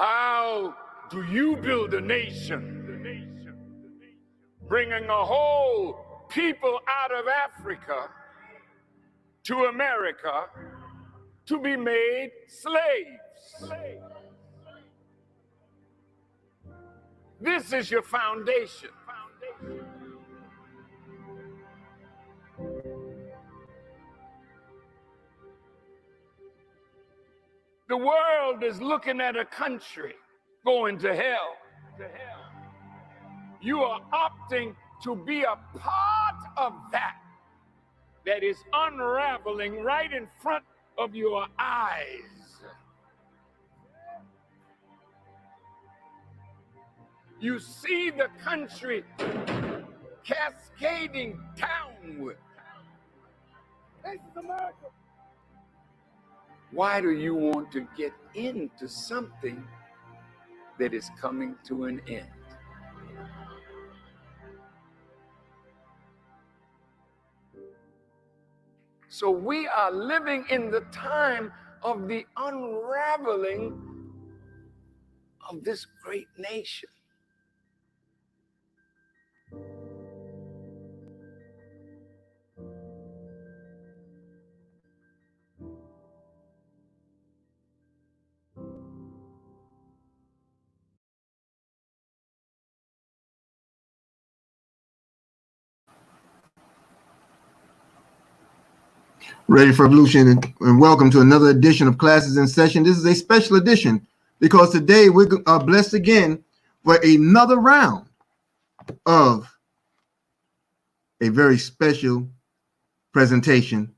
How do you build a nation? Bringing a whole people out of Africa to America to be made slaves. This is your foundation. The world is looking at a country going to hell. You are opting to be a part of that is unraveling right in front of your eyes. You see the country cascading downward. This is America. Why do you want to get into something that is coming to an end? So we are living in the time of the unraveling of this great nation. Ready for Evolution, and welcome to another edition of Classes in Session. This is a special edition because today we are blessed again for another round of a very special presentation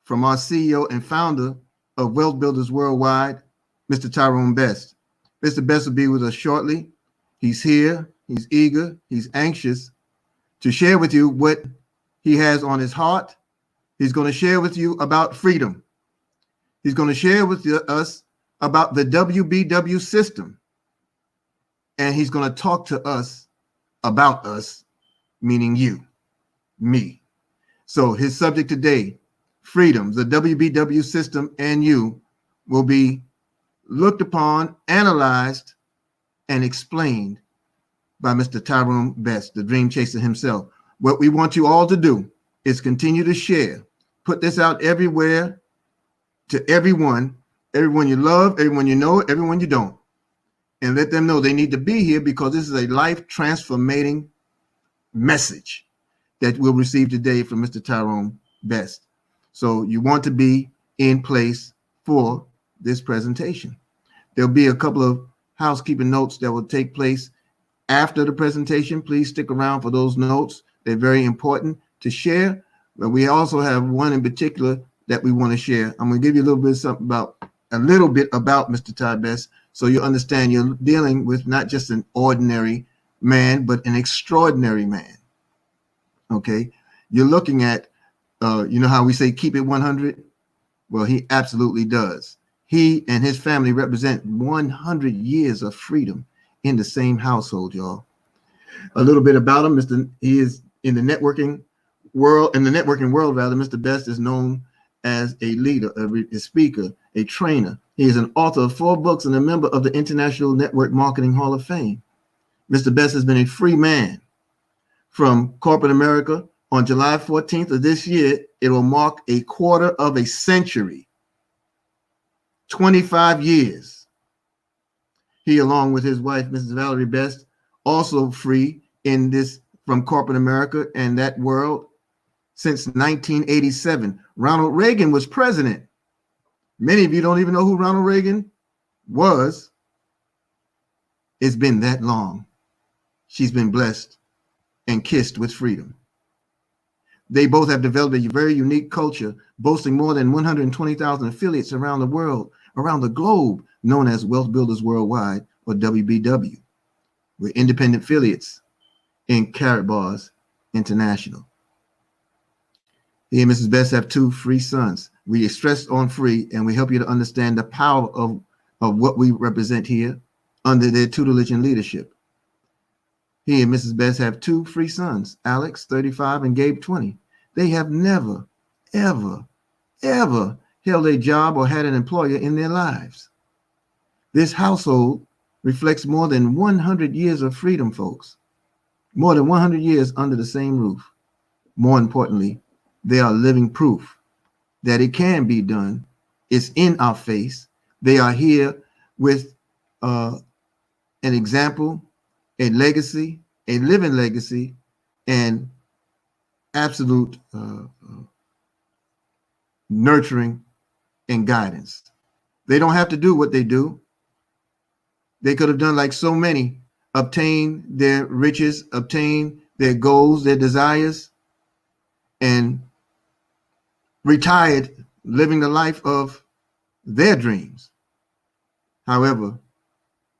from our CEO and founder of Wealth Builders Worldwide, Mr. Tyrone Best. Mr. Best will be with us shortly. He's here, he's eager, he's anxious to share with you what he has on his heart. He's going to share with you about freedom. He's going to share with us about the WBW system. And he's going to talk to us about us, meaning you, me. So his subject today, freedom, the WBW system and you, will be looked upon, analyzed, and explained by Mr. Tyrone Best, the dream chaser himself. What we want you all to do is continue to share. Put this out everywhere to everyone you love, everyone you know, everyone you don't. And let them know they need to be here because this is a life transforming message that we'll receive today from Mr. Tyrone Best. So you want to be in place for this presentation. There'll be a couple of housekeeping notes that will take place after the presentation. Please stick around for those notes. They're very important to share. But we also have one in particular that we want to share. I'm going to give you a little bit about Mr. Ty Best, so you understand you're dealing with not just an ordinary man, but an extraordinary man. Okay, you're looking at, you know how we say keep it 100? Well, he absolutely does. He and his family represent 100 years of freedom in the same household, y'all. A little bit about him, he is in the networking world, Mr. Best is known as a leader, a speaker, a trainer. He is an author of 4 books and a member of the International Network Marketing Hall of Fame. Mr. Best has been a free man from corporate America. On July 14th of this year, it will mark a quarter of a century, 25 years. He, along with his wife, Mrs. Valerie Best, also free from corporate America and that world since 1987. Ronald Reagan was president. Many of you don't even know who Ronald Reagan was. It's been that long. She's been blessed and kissed with freedom. They both have developed a very unique culture, boasting more than 120,000 affiliates around the world, around the globe, known as Wealth Builders Worldwide, or WBW. We're independent affiliates in Karatbars International. He and Mrs. Best have 2 free sons. We stress on free, and we help you to understand the power of what we represent here under their tutelage and leadership. He and Mrs. Best have 2 free sons, Alex, 35, and Gabe, 20. They have never, ever, ever held a job or had an employer in their lives. This household reflects more than 100 years of freedom, folks. More than 100 years under the same roof. More importantly, they are living proof that it can be done. It's in our face. They are here with an example, a legacy, a living legacy, and absolute nurturing and guidance. They don't have to do what they do. They could have done like so many, obtain their riches, obtain their goals, their desires, and retired living the life of their dreams. However,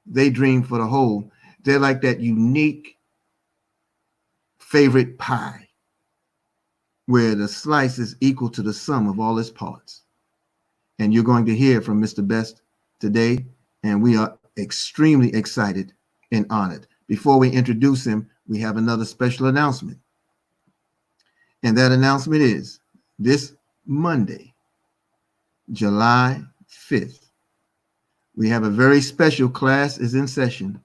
they dream for the whole. They're like that unique favorite pie where the slice is equal to the sum of all its parts. And you're going to hear from Mr. Best today, and we are extremely excited and honored. Before we introduce him, we have another special announcement. And that announcement is this Monday, July 5th, we have a very special class is in session,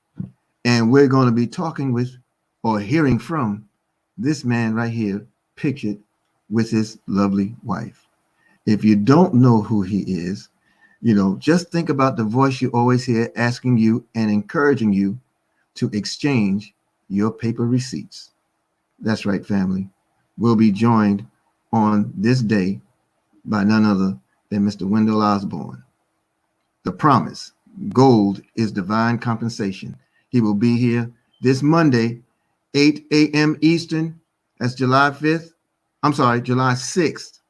and we're going to be talking with or hearing from this man right here, pictured with his lovely wife. If you don't know who he is, just think about the voice you always hear asking you and encouraging you to exchange your paper receipts. That's right, family. We'll be joined on this day by none other than Mr. Wendell Osborne. The promise, gold is divine compensation. He will be here this Monday, 8 a.m. Eastern. That's July 5th. I'm sorry, July 6th.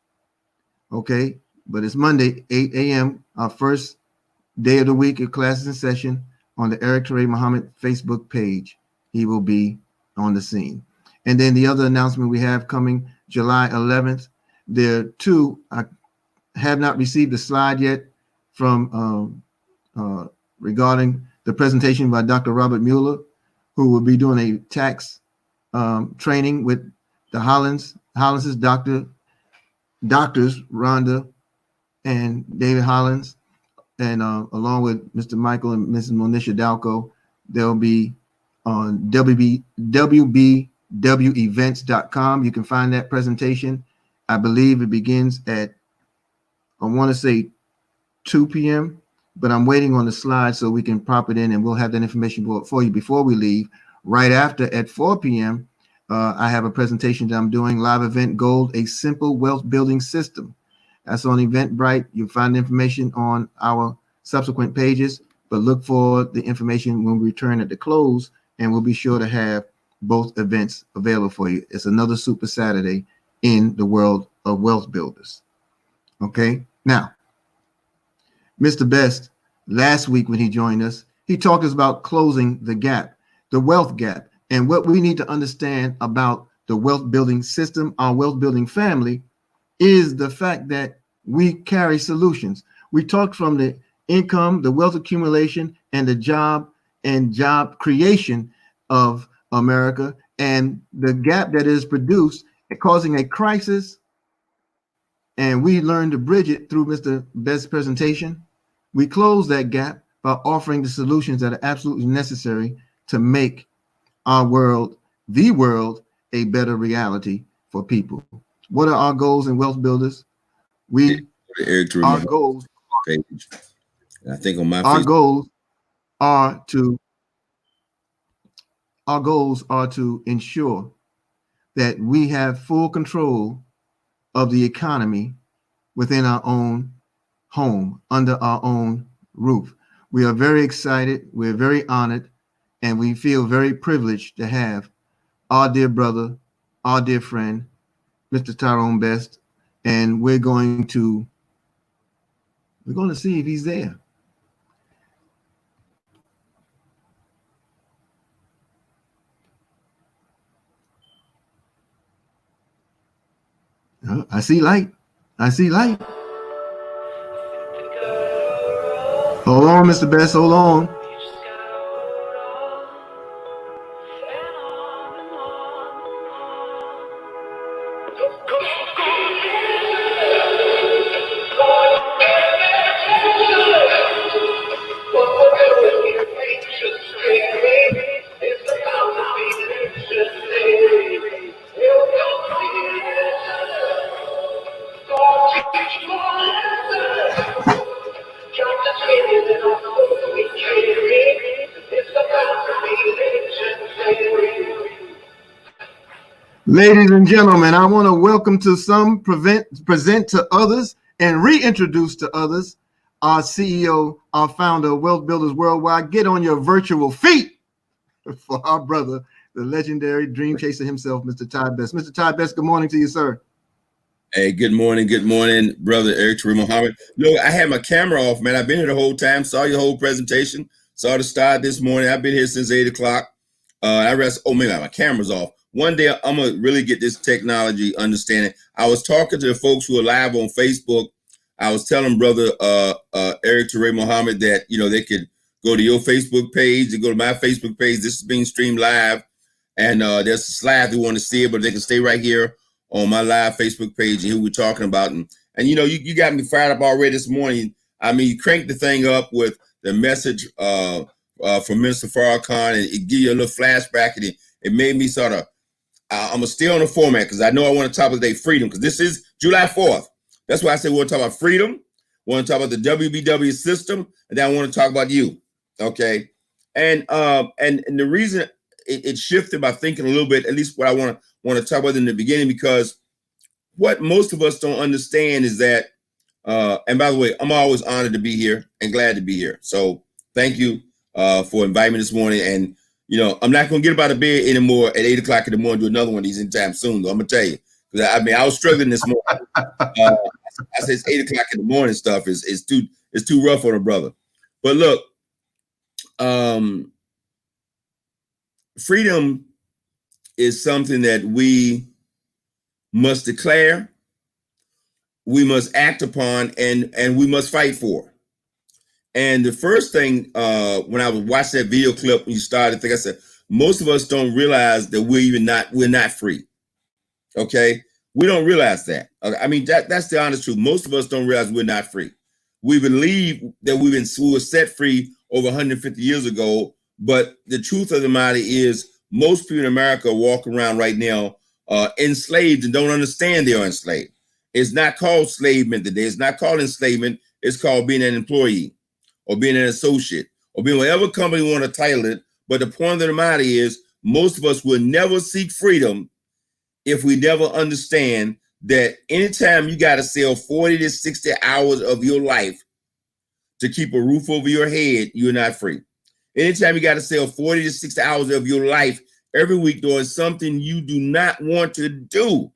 Okay, but it's Monday, 8 a.m., our first day of the week of classes in session on the Eric Teray Muhammad Facebook page. He will be on the scene. And then the other announcement we have coming July 11th, there are two. I have not received the slide yet from regarding the presentation by Dr. Robert Mueller, who will be doing a tax training with the Hollins's doctors, Rhonda and David Hollins, and along with Mr. Michael and Mrs. Monisha Dalco. They'll be on WBWEvents.com. You can find that presentation. I believe it begins at, I want to say 2 p.m., but I'm waiting on the slide so we can prop it in, and we'll have that information for you before we leave. Right after at 4 p.m., I have a presentation that I'm doing, live event Gold, a simple wealth building system. That's on Eventbrite. You'll find information on our subsequent pages, but look for the information when we return at the close, and we'll be sure to have both events available for you. It's another Super Saturday in the world of wealth builders. Okay, now, Mr. Best, last week when he joined us, he talked us about closing the gap, the wealth gap, and what we need to understand about the wealth building system, our wealth building family, is the fact that we carry solutions. We talked from the income, the wealth accumulation, and the job creation of America, and the gap that is produced, causing a crisis. And we learned to bridge it through Mr. Best's presentation. We close that gap by offering the solutions that are absolutely necessary to make our world, the world, a better reality for people. What are our goals in Wealth Builders? Our goals page. I think on my our goals are to ensure that we have full control of the economy within our own home, under our own roof. We are very excited, we're very honored, and we feel very privileged to have our dear brother, our dear friend, Mr. Tyrone Best, and we're going to see if he's there. I see light. I see light. Hold on, Mr. Best. Hold on. Ladies and gentlemen, I want to welcome to some, present to others, and reintroduce to others our CEO, our founder of Wealth Builders Worldwide. Get on your virtual feet for our brother, the legendary dream chaser himself, Mr. Ty Best. Mr. Ty Best, good morning to you, sir. Hey, good morning, brother Eric Tariq Muhammad. Look, I had my camera off, man. I've been here the whole time, saw your whole presentation, saw the start this morning. I've been here since 8 o'clock. I rest, oh, maybe my camera's off. One day I'm gonna really get this technology understanding. I was talking to the folks who are live on Facebook. I was telling brother Eric Tariq Muhammad that, you know, they could go to your Facebook page, they go to my Facebook page. This is being streamed live, and there's a slide they want to see it, but they can stay right here on my live Facebook page and hear what we're talking about. And you know, you got me fired up already this morning. I mean, you cranked the thing up with the message from Minister Farrakhan, and it give you a little flashback, and it made me sort of, I'm gonna stay on the format because I know I want to talk about today freedom, because this is July 4th. That's why I said we want to talk about freedom. We want to talk about the WBW system, and then I want to talk about you. Okay. And the reason it shifted my thinking a little bit, at least what I want to talk about in the beginning, because what most of us don't understand is that, and by the way, I'm always honored to be here and glad to be here. So thank you for inviting me this morning. And, you know, I'm not going to get up out of bed anymore at 8 o'clock in the morning, do another one of these anytime soon, though. I'm going to tell you. Because I was struggling this morning. I said it's 8 o'clock in the morning stuff is too rough on a brother. But look, freedom is something that we must declare, we must act upon, and we must fight for. And the first thing, when I was watching that video clip when you started, I think I said, most of us don't realize that we're not free. Okay, we don't realize that. I mean, that's the honest truth. Most of us don't realize we're not free. We believe that we were set free over 150 years ago, but the truth of the matter is most people in America walk around right now enslaved and don't understand they are enslaved. It's not called enslavement today. It's not called enslavement. It's called being an employee or being an associate or being whatever company you want to title it. But the point of the matter is most of us will never seek freedom if we never understand that anytime you got to sell 40 to 60 hours of your life to keep a roof over your head, you're not free. Anytime you got to sell 40 to 60 hours of your life every week doing something you do not want to do,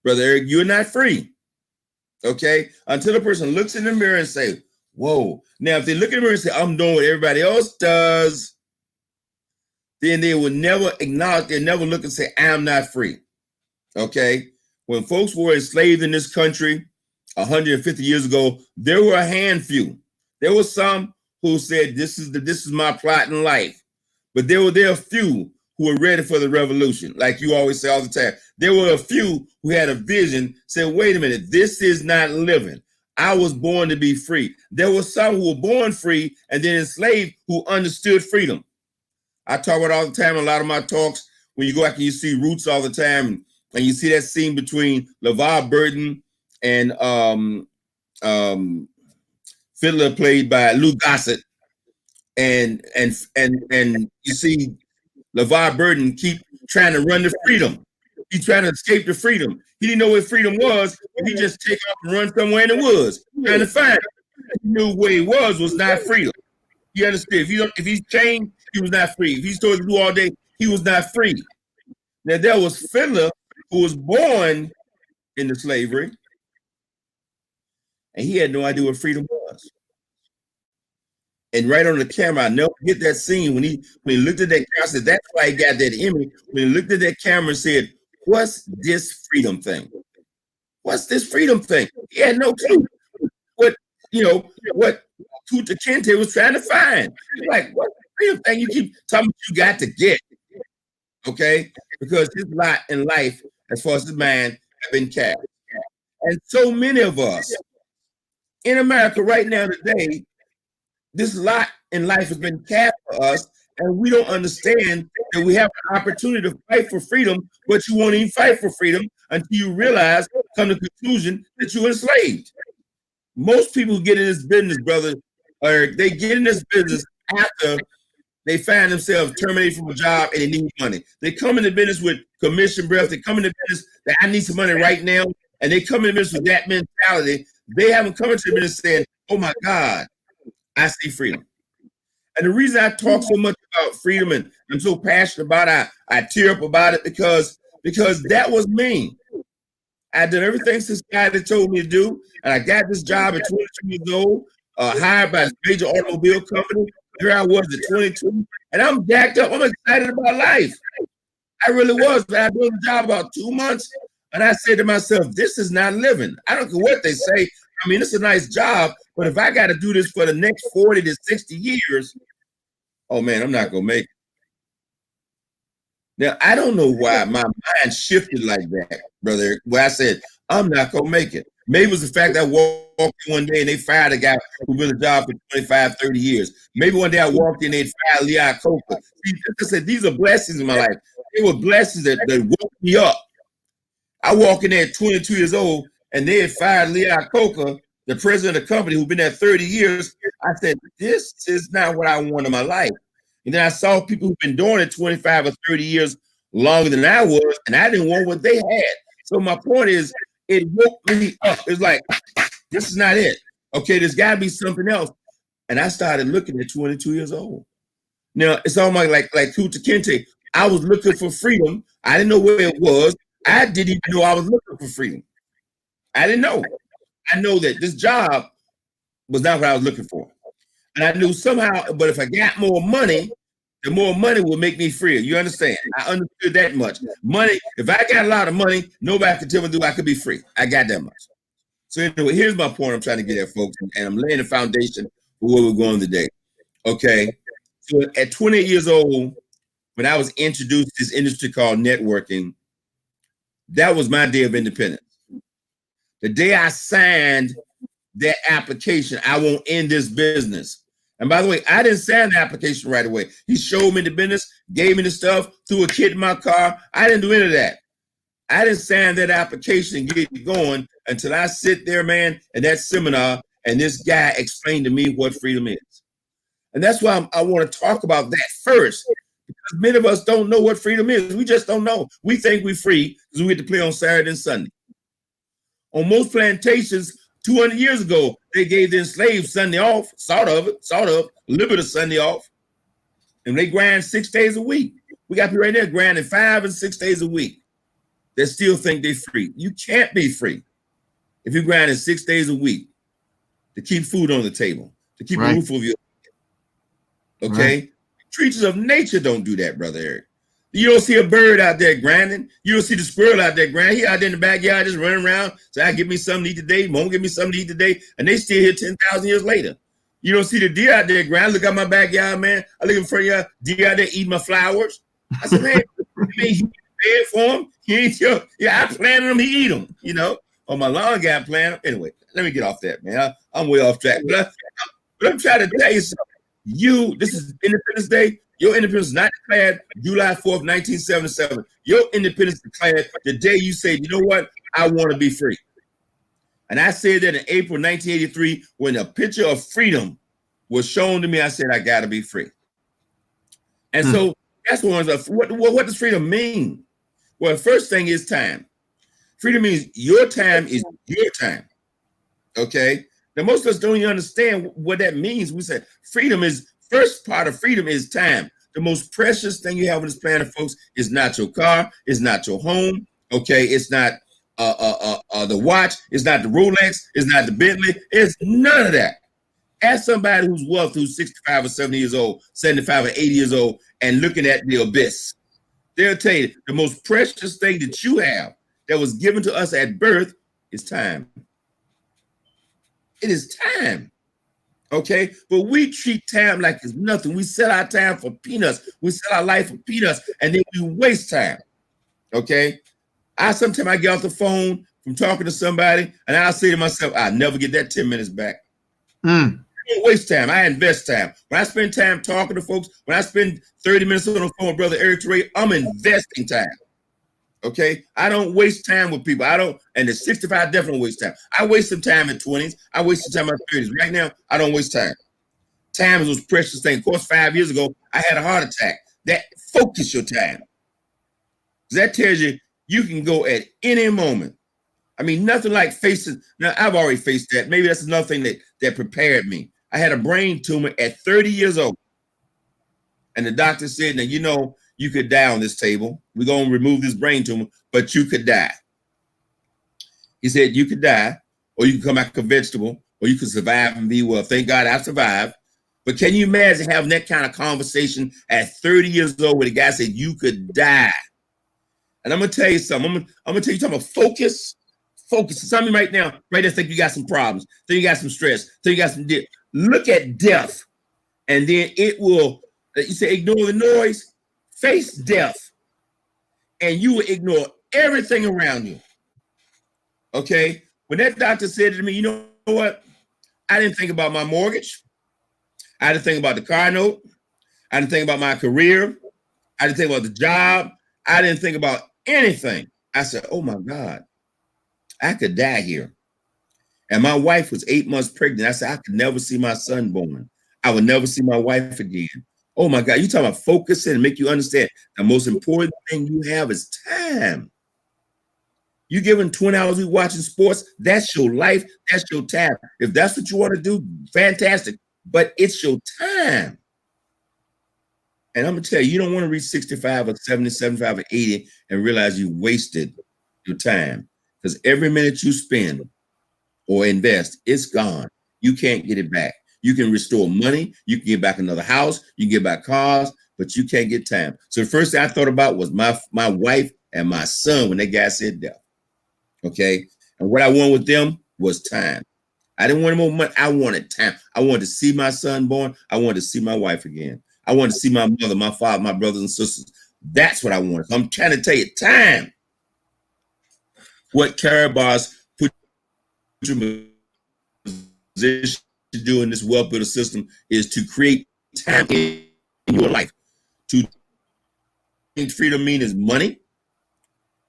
Brother Eric, you're not free. Okay? Until the person looks in the mirror and say, whoa. Now, if they look in the mirror and say, I'm doing what everybody else does, then they will never acknowledge, they'll never look and say, I'm not free. Okay? When folks were enslaved in this country 150 years ago, there were a handful. There were some who said, this is my plot in life. But there were a few who were ready for the revolution. Like you always say all the time. There were a few who had a vision, said, wait a minute, this is not living. I was born to be free. There were some who were born free and then enslaved who understood freedom. I talk about it all the time in a lot of my talks. When you go out and you see Roots all the time, and you see that scene between LeVar Burton and Fiddler, played by Lou Gossett, and you see LeVar Burton keep trying to run to freedom. He's trying to escape to freedom. He didn't know what freedom was. He just take off and run somewhere in the woods trying to find it. He knew where he was not freedom. He understood. If he's chained, he was not free. If he's told to do all day, he was not free. Now there was Fiddler, who was born into slavery, and he had no idea what freedom was. And right on the camera, I never forget that scene when he looked at that camera. I said, that's why he got that image. When he looked at that camera and said, what's this freedom thing? What's this freedom thing? He had no clue what Kunta Kinte was trying to find. Like, what's the freedom thing you keep talking about you got to get? Okay? Because his lot in life, as far as his mind, have been capped. And so many of us in America right now today, this lot in life has been capped for us, and we don't understand that we have an opportunity to fight for freedom, but you won't even fight for freedom until you realize, come to the conclusion that you're enslaved. Most people who get in this business, brother, they get in this business after they find themselves terminated from a job and they need money. They come into business with commission breath. They come into business that I need some money right now. And they come into business with that mentality. They haven't come into business saying, oh my God, I see freedom. And the reason I talk so much about freedom and I'm so passionate about it, I tear up about it because that was me. I did everything society told me to do. And I got this job at 22 years old, hired by a major automobile company. Here I was at 22, and I'm jacked up. I'm excited about life. I really was. But I did the job about 2 months, and I said to myself, this is not living. I don't care what they say. I mean, it's a nice job, but if I got to do this for the next 40 to 60 years, oh man, I'm not going to make it. Now, I don't know why my mind shifted like that, brother, where I said, I'm not going to make it. Maybe it was the fact that I walked in one day and they fired a guy who been in the job for 25, 30 years. Maybe one day I walked in and they fired Leon Coker. See, I said, these are blessings in my life. They were blessings that woke me up. I walk in there at 22 years old and they had fired Leon Coker, the president of the company who'd been there 30 years. I said, this is not what I want in my life. And then I saw people who've been doing it 25 or 30 years longer than I was, and I didn't want what they had. So my point is, it woke me up. It's like, this is not it. Okay, there's got to be something else. And I started looking at 22 years old. Now, it's almost like Kunta Kinte. I was looking for freedom. I didn't know where it was. I didn't even know I was looking for freedom. I didn't know. I know that this job was not what I was looking for. And I knew somehow, but if I got more money, the more money will make me freer. You understand? I understood that much. Money, if I got a lot of money, nobody could tell me I could be free. I got that much. So anyway, here's my point I'm trying to get at, folks, and I'm laying the foundation for where we're going today. Okay. So at 28 years old, when I was introduced to this industry called networking, that was my day of independence. The day I signed that application, I won't end this business. And by the way, I didn't sign the application right away. He showed me the business, gave me the stuff, threw a kit in my car. I didn't do any of that. I didn't sign that application and get it going until I sit there, man, in that seminar, and this guy explained to me what freedom is. And that's why I want to talk about that first, because many of us don't know what freedom is. We just don't know. We think we're free because we get to play on Saturday and Sunday. On most plantations, 200 years ago, they gave the enslaved Sunday off, sort of, a little bit of Sunday off. And they grind 6 days a week. We got people right there grinding 5 and 6 days a week that still think they're free. You can't be free if you're grinding 6 days a week to keep food on the table, to keep a roof over your head. Okay? Right. Creatures of nature don't do that, Brother Eric. You don't see a bird out there grinding. You don't see the squirrel out there grinding. He out there in the backyard just running around. So I give me something to eat today. Mom give me something to eat today. And they still here 10,000 years later. You don't see the deer out there grinding. Look at my backyard, man. I look in front of y'all. Deer out there eating my flowers. I said, man, he fed for him. He ain't your. Yeah, I planted them. He eat them. You know. Oh, my lawn guy planted them. Anyway, let me get off that, man. I'm way off track. But I'm trying to tell you something. This is Independence Day. Your independence is not declared July 4th, 1977. Your independence declared the day you say, you know what? I want to be free. And I said that in April 1983, when a picture of freedom was shown to me, I said, I got to be free. And so that's what does freedom mean? Well, the first thing is time. Freedom means your time is your time. Okay? Now, most of us don't even understand what that means. We say freedom is, first part of freedom is time. The most precious thing you have on this planet, folks, is not your car, it's not your home, okay? It's not the watch, it's not the Rolex, it's not the Bentley, it's none of that. Ask somebody who's wealthy, who's 65 or 70 years old, 75 or 80 years old, and looking at the abyss. They'll tell you the most precious thing that you have that was given to us at birth is time. It is time. Okay, but we treat time like it's nothing. We sell our time for peanuts. We sell our life for peanuts, and then we waste time. Okay, sometimes I get off the phone from talking to somebody, and I'll say to myself, I'll never get that 10 minutes back. I don't waste time. I invest time. When I spend time talking to folks, when I spend 30 minutes on the phone with Brother Eric Teray, I'm investing time. Okay, I don't waste time with people. And the 65 definitely waste time. I waste some time in 20s. I waste some time in 30s. Right now, I don't waste time. Time is those precious things. Of course, 5 years ago, I had a heart attack. That focus your time. That tells you you can go at any moment. I mean, nothing like facing. Now, I've already faced that. Maybe that's another thing that prepared me. I had a brain tumor at 30 years old. And the doctor said, now, you know, you could die on this table. We're going to remove this brain tumor, but you could die. He said, you could die, or you can come back a vegetable, or you could survive and be well. Thank God I survived. But can you imagine having that kind of conversation at 30 years old where the guy said you could die? And I'm going to tell you something. I'm going to tell you something about focus. Focus. Some of you right now think you got some problems. Think you got some stress. Think you got some death. Look at death. And then it will, you say, ignore the noise. Face death. And you will ignore everything around you. Okay? When that doctor said to me, you know what? I didn't think about my mortgage. I didn't think about the car note. I didn't think about my career. I didn't think about the job. I didn't think about anything. I said, oh my God, I could die here. And my wife was 8 months pregnant. I said, I could never see my son born. I would never see my wife again. Oh my God, you talking about focusing and make you understand the most important thing you have is time. You giving 20 hours a week watching sports, that's your life, that's your time. If that's what you want to do, fantastic. But it's your time. And I'm going to tell you, you don't want to reach 65 or 70, 75 or 80 and realize you wasted your time. Because every minute you spend or invest, it's gone. You can't get it back. You can restore money. You can get back another house. You can get back cars, but you can't get time. So the first thing I thought about was my wife and my son when that guy said death. Okay? And what I wanted with them was time. I didn't want more money. I wanted time. I wanted to see my son born. I wanted to see my wife again. I wanted to see my mother, my father, my brothers and sisters. That's what I wanted. So I'm trying to tell you, time. What Karatbars put you in position to do in this wealth builder system is to create time in your life. To freedom means money.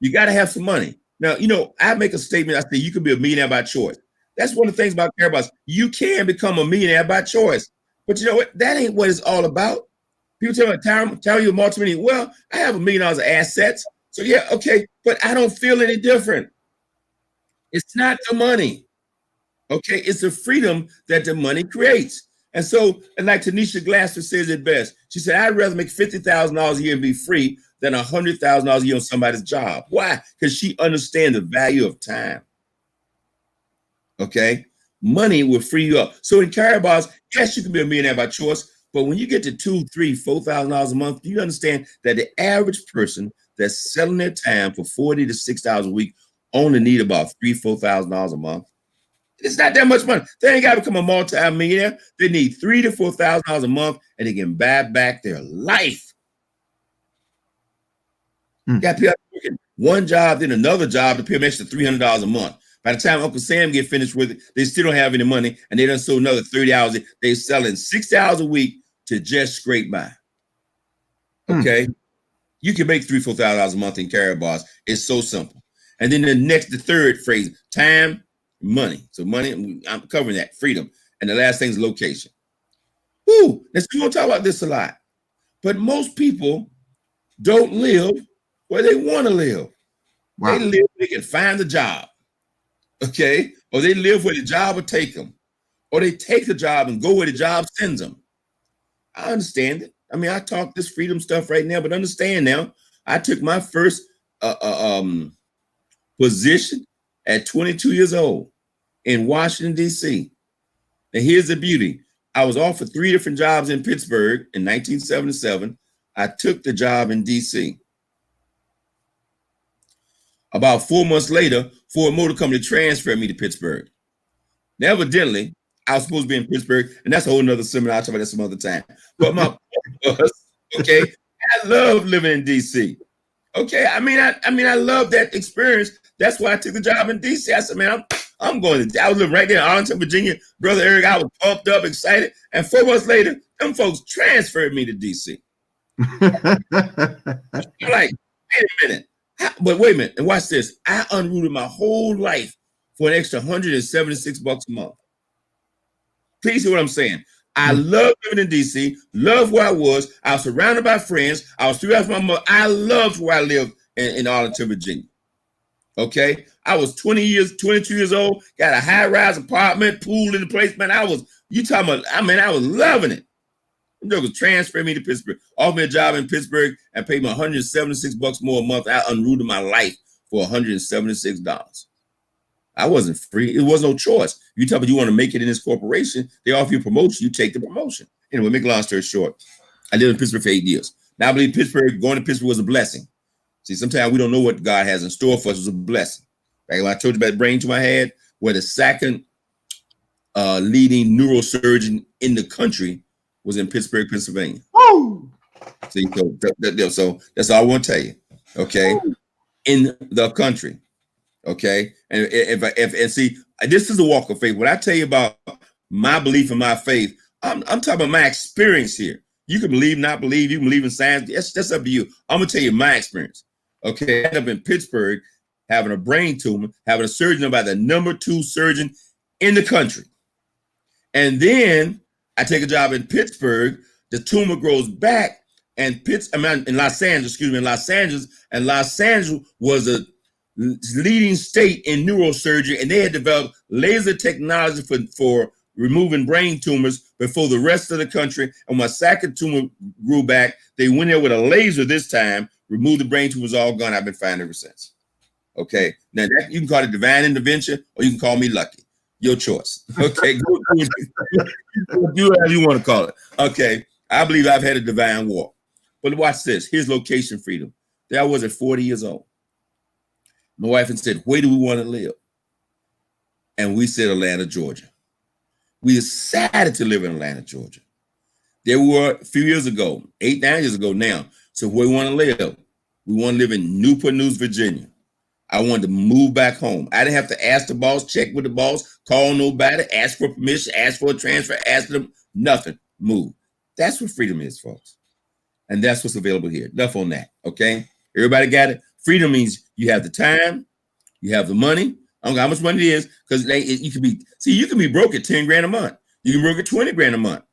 You got to have some money. Now, you know, I make a statement. I say you can be a millionaire by choice. That's one of the things about Karatbars. You can become a millionaire by choice. But you know what? That ain't what it's all about. People tell you multi-millionaire. Well, I have $1 million of assets. So yeah, okay, but I don't feel any different. It's not the money. Okay, it's the freedom that the money creates. And so, and like Tanisha Glasser says it best, she said, I'd rather make $50,000 a year and be free than $100,000 a year on somebody's job. Why? Because she understands the value of time. Okay, money will free you up. So in Karatbars, yes, you can be a millionaire by choice, but when you get to $2,000, $3,000, $4,000 a month, you understand that the average person that's selling their time for 40 to 6 hours a week only need about $3,000, $4,000 a month. It's not that much money. They ain't got to become a multi-millionaire. They need $3,000 to $4,000 a month, and they can buy back their life. Got people working one job, then another job to pay them extra $300 a month. By the time Uncle Sam get finished with it, they still don't have any money, and they done sold another 30 hours. They're selling 60 hours a week to just scrape by. Okay, you can make $3,000, $4,000 a month in Karatbars. It's so simple. And then the third phrase, time, money. So money, I'm covering that, freedom. And the last thing is location. Woo, let's go talk about this a lot. But most people don't live where they want to live. Wow. They live where they can find a job. Okay, or they live where the job will take them, or they take the job and go where the job sends them. I understand it. I mean, I talk this freedom stuff right now, but understand now, I took my first position at 22 years old in Washington, D.C. And here's the beauty. I was offered 3 different jobs in Pittsburgh in 1977. I took the job in D.C. About 4 months later, Ford Motor Company transferred me to Pittsburgh. Now, evidently, I was supposed to be in Pittsburgh, and that's a whole nother seminar. I'll talk about that some other time. But my point was, okay, I love living in D.C. Okay, I mean, I love that experience. That's why I took the job in D.C. I said, man, I'm going to. I was living right there in Arlington, Virginia. Brother Eric, I was pumped up, excited. And 4 months later, them folks transferred me to D.C. I'm like, wait a minute. But wait a minute, and watch this. I unrooted my whole life for an extra $176 a month. Please hear what I'm saying. I loved living in DC, loved where I was. I was surrounded by friends. I was 3 hours from my mother. I loved where I lived in Arlington, Virginia. Okay. I was 22 years old, got a high-rise apartment, pool in the place. Man, I was loving it. They was transferring me to Pittsburgh, offered me a job in Pittsburgh, and paid me $176 more a month. I unrooted my life for $176. I wasn't free. It was no choice. You tell me you want to make it in this corporation, they offer you a promotion, you take the promotion. Anyway, make a long story short, I lived in Pittsburgh for 8 years. Now I believe going to Pittsburgh was a blessing. See, sometimes we don't know what God has in store for us. It was a blessing. Like when I told you about brain tumor I had, where the second leading neurosurgeon in the country was in Pittsburgh, Pennsylvania. Woo! See, so that's all I want to tell you. Okay, in the country. Okay, and if see, this is a walk of faith. When I tell you about my belief and my faith, I'm talking about my experience here. You can believe, not believe. You can believe in science. That's up to you. I'm gonna tell you my experience. Okay, I ended up in Pittsburgh having a brain tumor, having a surgeon about the #2 surgeon in the country, and then I take a job in Pittsburgh. The tumor grows back, and in Los Angeles, and Los Angeles was a leading state in neurosurgery, and they had developed laser technology for removing brain tumors before the rest of the country. And when my second tumor grew back, they went there with a laser this time, removed the brain tumors, all gone. I've been fine ever since. Okay, now you can call it divine intervention, or you can call me lucky. Your choice. Okay, do whatever you want to call it. Okay, I believe I've had a divine walk. But watch this. Here's location freedom. There I was at 40 years old. My wife and said, where do we want to live? And we said Atlanta, Georgia. We decided to live in Atlanta, Georgia. There were a few years ago, 8, 9 years ago now. So where we want to live? We want to live in Newport News, Virginia. I wanted to move back home. I didn't have to ask the boss, check with the boss, call nobody, ask for permission, ask for a transfer, ask them, nothing, move. That's what freedom is, folks. And that's what's available here. Enough on that, okay? Everybody got it? Freedom means you have the time, you have the money. I don't know how much money it is, because you can be broke at 10 grand a month. You can be broke at 20 grand a month,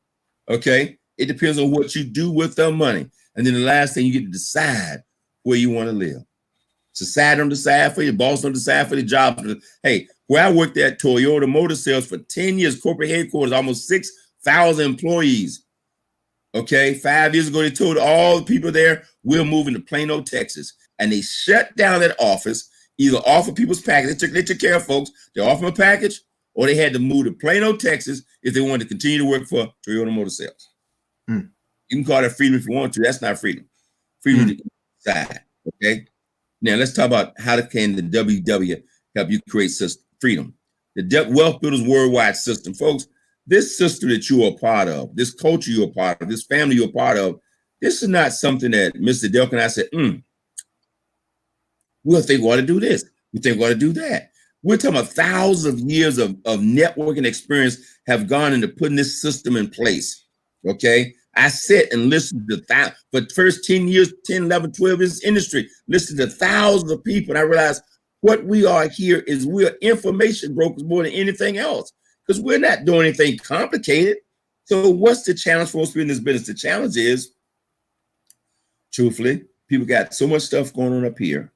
okay? It depends on what you do with the money. And then the last thing, you get to decide where you want to live. Society don't decide for you. Boss don't decide for the job. Hey, where I worked at Toyota Motor Sales for 10 years, corporate headquarters, almost 6,000 employees. Okay, 5 years ago, they told all the people there, we're moving to Plano, Texas. And they shut down that office, either offer people's package. They took care of folks. They offer them a package, or they had to move to Plano, Texas if they wanted to continue to work for Toyota Motor Sales. You can call that freedom if you want to. That's not freedom. Freedom to decide, okay? Now, let's talk about how can the WW help you create freedom. The Wealth Builders Worldwide system. Folks, this system that you are a part of, this culture you're a part of, this family you're a part of, this is not something that Mr. Delk and I said, we'll think we ought to do this. We think we ought to do that. We're talking about thousands of years of networking experience have gone into putting this system in place, okay? I sit and listen to for the first 10 years, 10, 11, 12 in this industry, listen to thousands of people. And I realized what we are here is we're information brokers more than anything else, because we're not doing anything complicated. So what's the challenge for us in this business? The challenge is, truthfully, people got so much stuff going on up here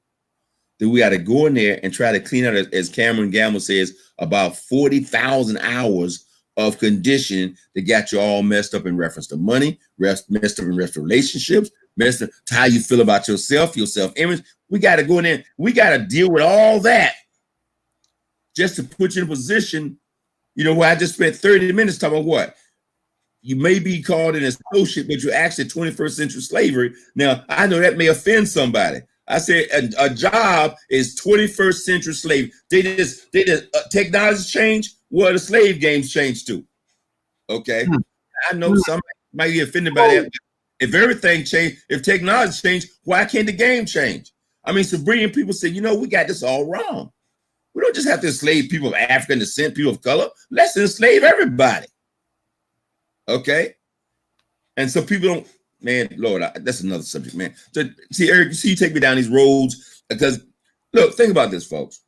that we got to go in there and try to clean out, as Cameron Gamble says, about 40,000 hours of condition that got you all messed up in reference to money, messed up in reference to relationships, messed up to how you feel about yourself, your self-image. We got to go in there. We got to deal with all that just to put you in a position, where I just spent 30 minutes talking about what? You may be called an associate, but you're actually 21st century slavery. Now, I know that may offend somebody. I said a job is 21st century slavery. They just technology change. Well, the slave games change too. Okay. I know some might be offended by that. If everything changed, if technology changed, why can't the game change? I mean, so brilliant people say, we got this all wrong. We don't just have to enslave people of African descent, people of color. Let's enslave everybody. Okay. And so people don't, man, Lord, that's another subject, man. So, see, Eric, you take me down these roads because, look, think about this, folks.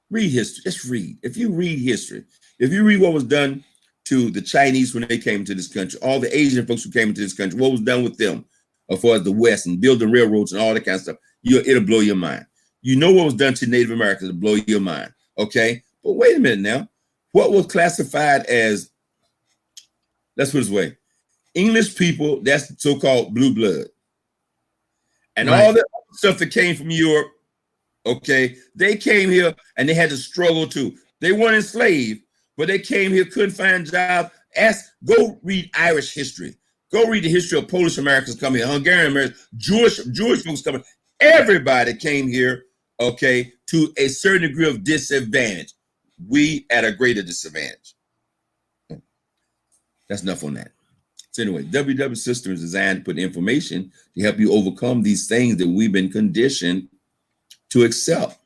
Read history. Just read. If you read history, if you read what was done to the Chinese when they came to this country, all the Asian folks who came into this country, what was done with them as far as the West and building railroads and all that kind of stuff, it'll blow your mind. You know what was done to Native Americans, it'll blow your mind, okay? But wait a minute now. What was classified as, let's put it this way, English people, that's so-called blue blood. And all the stuff that came from Europe, okay, they came here and they had to struggle too. They weren't enslaved, but they came here, couldn't find jobs. Go read Irish history. Go read the history of Polish Americans coming here, Hungarian Americans, Jewish folks coming. Everybody came here, okay, to a certain degree of disadvantage. We at a greater disadvantage. That's enough on that. So anyway, WBW System is designed to put information to help you overcome these things that we've been conditioned to accept.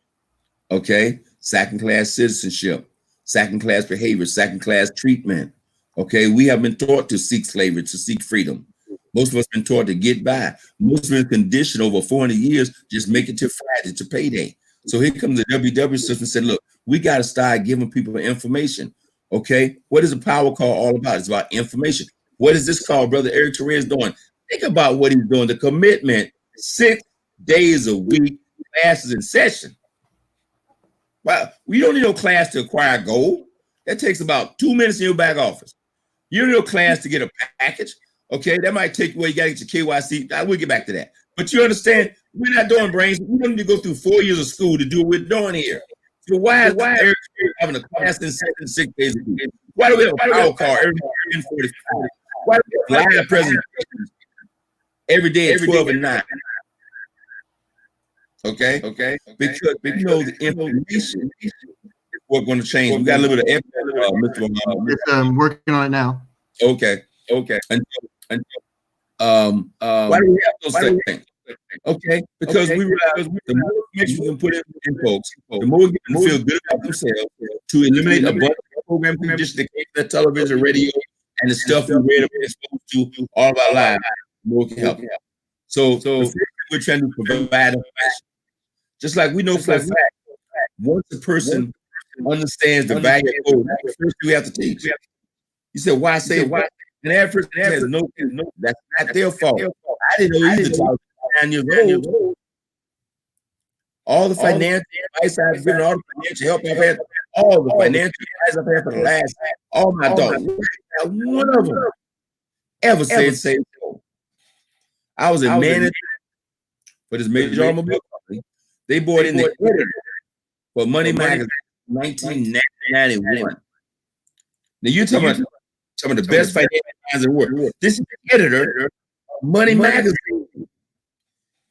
Okay, second-class citizenship, second-class behavior, second-class treatment. Okay, we have been taught to seek slavery, to seek freedom. Most of us have been taught to get by. Most of us conditioned over 400 years, just make it to Friday, to payday. So here comes the WBW System and said, look, we got to start giving people information. Okay, what is a power call all about? It's about information. What is this called, Brother Eric Torres doing? Think about what he's doing. The commitment, 6 days a week, classes in session. Well, we don't need no class to acquire gold. That takes about 2 minutes in your back office. You don't need no class to get a package. Okay, that might take away. You got to get your KYC. I will get back to that. But you understand, we're not doing brains. We don't need to go through 4 years of school to do what we're doing here. So why is Eric having a class in session 6 days a week? Why do we have a power call every 10:45? Why do we have live presentations every day at 12 and 9? Okay. Because the information is what's going to change. We got a little bit of Mr. Muhammad. I'm working on it now. Okay. Why do we have those things? Okay, because we realize the more information we can put in folks, the more we get them to feel good about themselves, to eliminate a bunch of programs, just the television, radio, and the stuff we read and exposed to all of our lives, the more we can help. So we're trying to provide information. Just like we know for a fact, once a person understands the value of gold, that's the first thing we have to teach. You said, why say why? And that person has no, that's not their fault. I didn't know either until I was 9 years old. All the financial advice I've given, all the financial help I've had, all the financial advice I've had for the last, all my dogs, not one of them ever said save gold. I was a manager for this major automobile company. They brought in the editor for Money Magazine in 1991. Now you're talking about some of the best financial minds in the world. This is the editor of Money Magazine.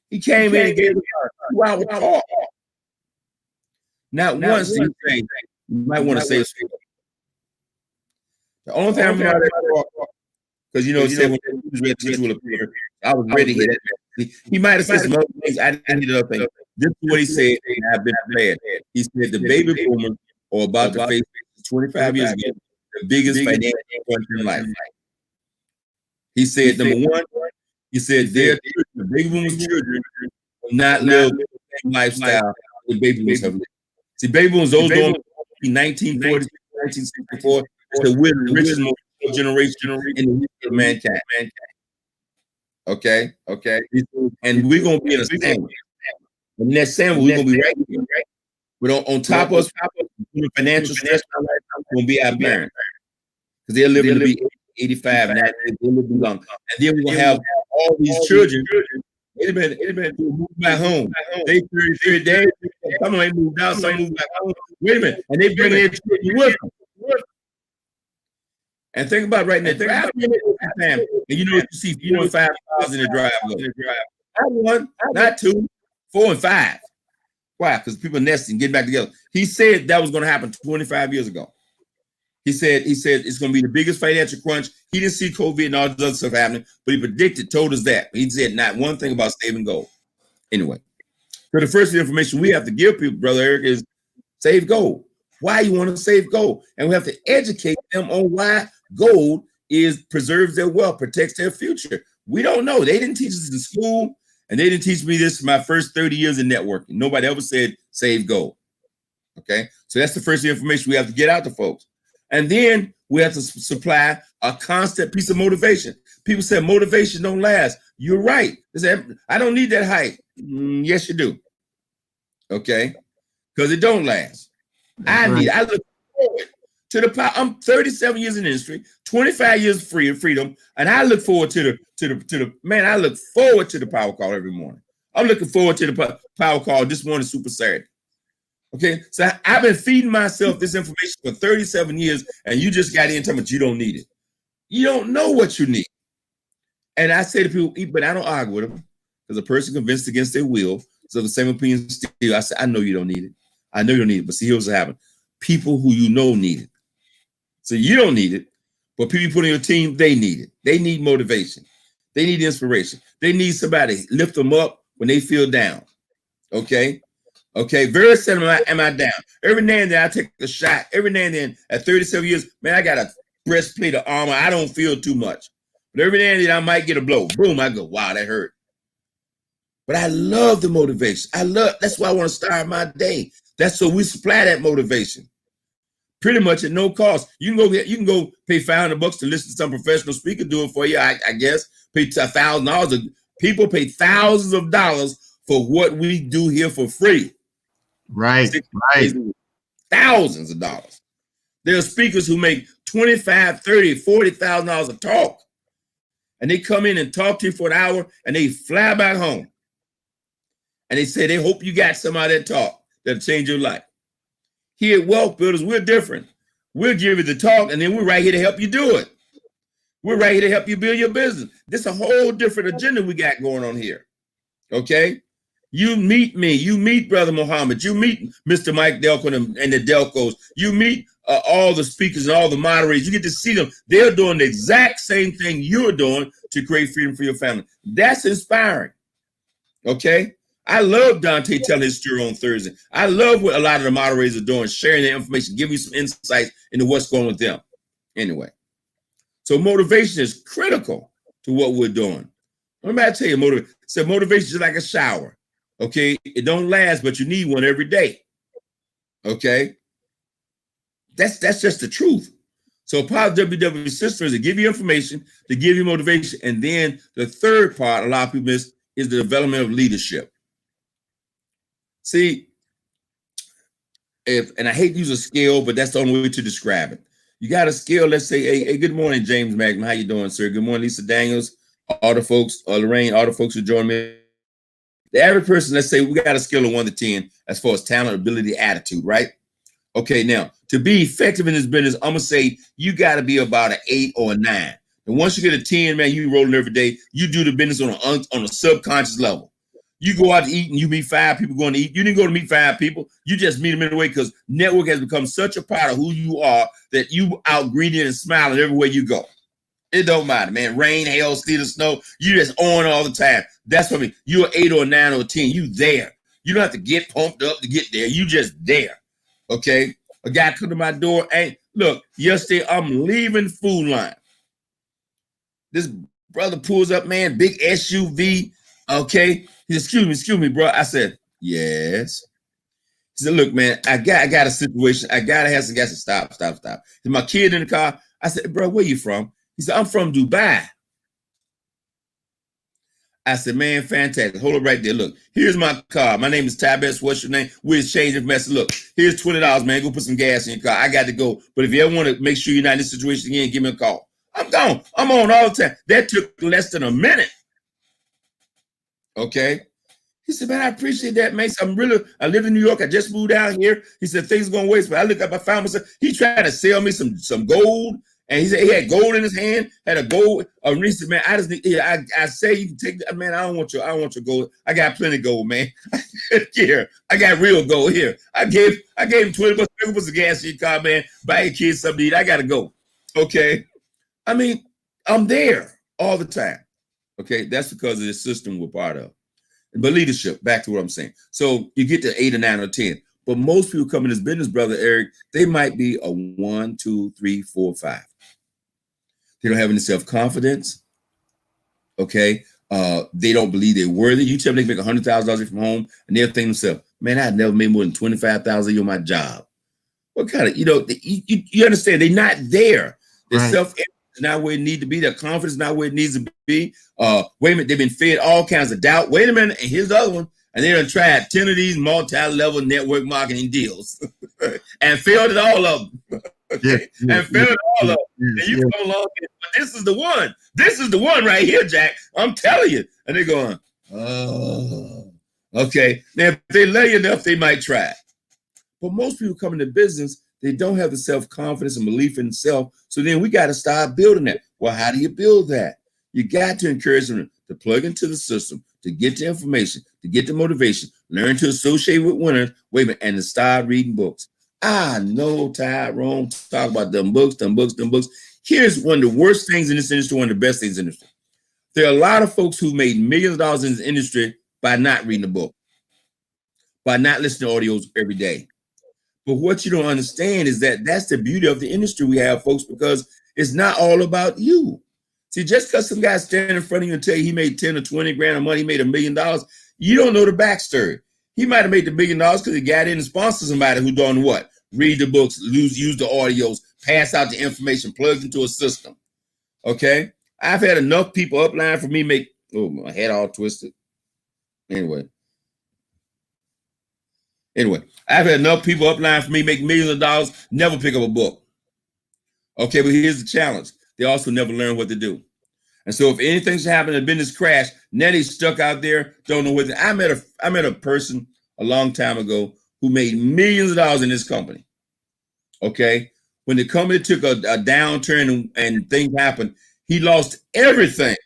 He came in and gave us a 2-hour talk. Not once he said, you might want to say something. The only time I'm not because he said when he was ready to will appear, I was ready to hear that. He might have said some other things. I didn't need other things. This is what he said, and I've been prepared. He said the baby boomers are about to face 25 years ago the biggest financial crunch in life. He said, number one, he said the baby boomers' children will not live the same lifestyle the baby boomers have lived. See, baby boomers, those born in 1940 to 1964, so we're the richest generation in the history of mankind. Okay. And we're going to be in a sandwich. And in that sandwich, we're going to be right here, right? But on top of us, financial stress, going to be our parents. Because they're living to be 85 and they'll live long. And then we're going to have all these children. They've been moved back home. They 30 days. Some of them moved out, some moved back home. Wait a minute. And they bring their children with them. And think about right now. And you see 4 and 5 cars in the driveway. Not 1, not 2, 4 and 5. Why? Because people nesting, getting back together. He said that was going to happen 25 years ago. He said it's going to be the biggest financial crunch. He didn't see COVID and all this other stuff happening, but he told us that. He said not one thing about saving gold. Anyway, so the first information we have to give people, Brother Eric, is save gold. Why you want to save gold? And we have to educate them on why gold preserves their wealth, protects their future. We don't know. They didn't teach us in school, and they didn't teach me this in my first 30 years in networking. Nobody ever said save gold. Okay, so that's the first information we have to get out to folks. And then We have to supply a constant piece of motivation. People say motivation don't last. You're right. They say, I don't need that hype. Yes, you do. Okay, because it don't last. I look forward to the power. I'm 37 years in the industry, 25 years freedom, and I look forward to the man. I look forward to the power call every morning. I'm looking forward to the power call this morning, Super Saturday. Okay, so I've been feeding myself this information for 37 years, and you just got in telling me you don't need it. You don't know what you need. And I say to people, but I don't argue with them because a person convinced against their will. So the same opinion still. I say, I know you don't need it. I know you don't need it. But see, here's what happened. People who you know need it. So you don't need it, but people you put on your team, they need it. They need motivation. They need inspiration. They need somebody to lift them up when they feel down. Okay? Okay, very seldom am I down. Every now and then I take a shot. Every now and then at 37 years, man, I got a breastplate of armor. I don't feel too much. But every now and then I might get a blow. Boom, I go, wow, that hurt. But I love the motivation. That's why I want to start my day. That's so we supply that motivation. Pretty much at no cost. You can go pay $500 to listen to some professional speaker do it for you, I guess. Pay $1,000. People pay thousands of dollars for what we do here for free. Right. Thousands of dollars. There are speakers who make $25,000, $30,000, $40,000 a talk. And they come in and talk to you for an hour and they fly back home. And they say they hope you got some out of that talk that'll change your life. Here at Wealth Builders, we're different. We'll give you the talk and then we're right here to help you do it. We're right here to help you build your business. This is a whole different agenda we got going on here. Okay? You meet me. You meet Brother Muhammad. You meet Mr. Mike Delco and the Delcos. You meet all the speakers and all the moderators. You get to see them. They're doing the exact same thing you're doing to create freedom for your family. That's inspiring. Okay? I love Dante telling his story on Thursday. I love what a lot of the moderators are doing, sharing their information, giving you some insights into what's going on with them. Anyway, so motivation is critical to what we're doing. Let me tell you, motivation is like a shower. Okay, it don't last, but you need one every day. Okay, that's just the truth. So part of WBW System is to give you information, to give you motivation, and then the third part a lot of people miss is the development of leadership. See, and I hate to use a scale, but that's the only way to describe it. You got a scale. Let's say, hey, good morning, James Magnum. How you doing, sir? Good morning, Lisa Daniels, all the folks, Lorraine, all the folks who joined me. The average person, let's say we got a scale of 1 to 10 as far as talent, ability, attitude, right? Okay, now, to be effective in this business, I'm going to say you got to be about an 8 or a 9. And once you get a 10, man, you rolling every day. You do the business on a subconscious level. You go out to eat and you meet 5 people going to eat. You didn't go to meet 5 people. You just meet them in a way because network has become such a part of who you are that you out greeting and smiling everywhere you go. It don't matter, man. Rain, hail, sleet, or snow. You just on all the time. That's what I mean. You're 8 or 9 or 10. You there. You don't have to get pumped up to get there. You just there. Okay? A guy come to my door. Hey, look, yesterday I'm leaving Food Line. This brother pulls up, man, big SUV. Okay? He said, excuse me, bro. I said, yes. He said, look, man, I got a situation. I gotta have some gas. Stop. There's my kid in the car. I said, bro, where you from? He said, I'm from Dubai. I said, man, fantastic. Hold it right there. Look, here's my car. My name is Tabes. What's your name? We're exchanging message. Look, here's $20, man. Go put some gas in your car. I got to go. But if you ever want to make sure you're not in this situation again, give me a call. I'm gone. I'm on all the time. That took less than a minute. Okay. He said, man, I appreciate that, man. I live in New York. I just moved down here. He said, things are going to waste. But I look up, I found myself. He tried to sell me some gold. And he said he had gold in his hand, had a gold. And he said, man, I just need, I say you can take that, man. I don't want your gold. I got plenty of gold, man. Here, I got real gold here. I gave him $20 put some gas in your car, man. Buy your kids something to eat. I gotta go. Okay. I mean, I'm there all the time. Okay, that's because of the system we're part of. But leadership, back to what I'm saying. So you get to 8 or 9 or 10. But most people come in this business, Brother Eric, they might be a 1, 2, 3, 4, 5. They don't have any self-confidence. Okay. They don't believe they're worthy. You tell them they can make $100,000 from home and they'll think to themselves, man, I've never made more than $25,000 a year on my job. What kind of, you understand, they're not there. Their Right. self-image is not where it needs to be. Their confidence is not where it needs to be. Wait a minute, they've been fed all kinds of doubt. Wait a minute, and here's the other one. And they done tried 10 of these multi-level network marketing deals and failed at all of them. Okay? And failed at all of them. And you come along, but this is the one. This is the one right here, Jack. I'm telling you. And they're going, oh, okay. Now, if they lay you enough, they might try. But most people come into business, they don't have the self-confidence and belief in self. So then we got to start building that. Well, how do you build that? You got to encourage them to plug into the system, to get the information, to get the motivation, learn to associate with winners, wait a minute, and to start reading books. I know Tyrone talk about them books. Here's one of the worst things in this industry, one of the best things in this industry. There are a lot of folks who made millions of dollars in this industry by not reading a book, by not listening to audios every day. But what you don't understand is that that's the beauty of the industry we have, folks, because it's not all about you. See, just because some guy standing in front of you and tell you he made 10 or 20 grand of money, he made $1 million, you don't know the backstory. He might have made the $1 million because he got in and sponsored somebody who done what? Read the books, use the audios, pass out the information, plugged into a system. Okay? I've had enough people upline for me make, oh, my head all twisted. Anyway, I've had enough people upline for me make millions of dollars, never pick up a book. Okay, but here's the challenge. They also never learn what to do. And so if anything's happened, a business crash, now they stuck out there, don't know what to do. I met a person a long time ago who made millions of dollars in this company. Okay. When the company took a downturn and things happened, he lost everything.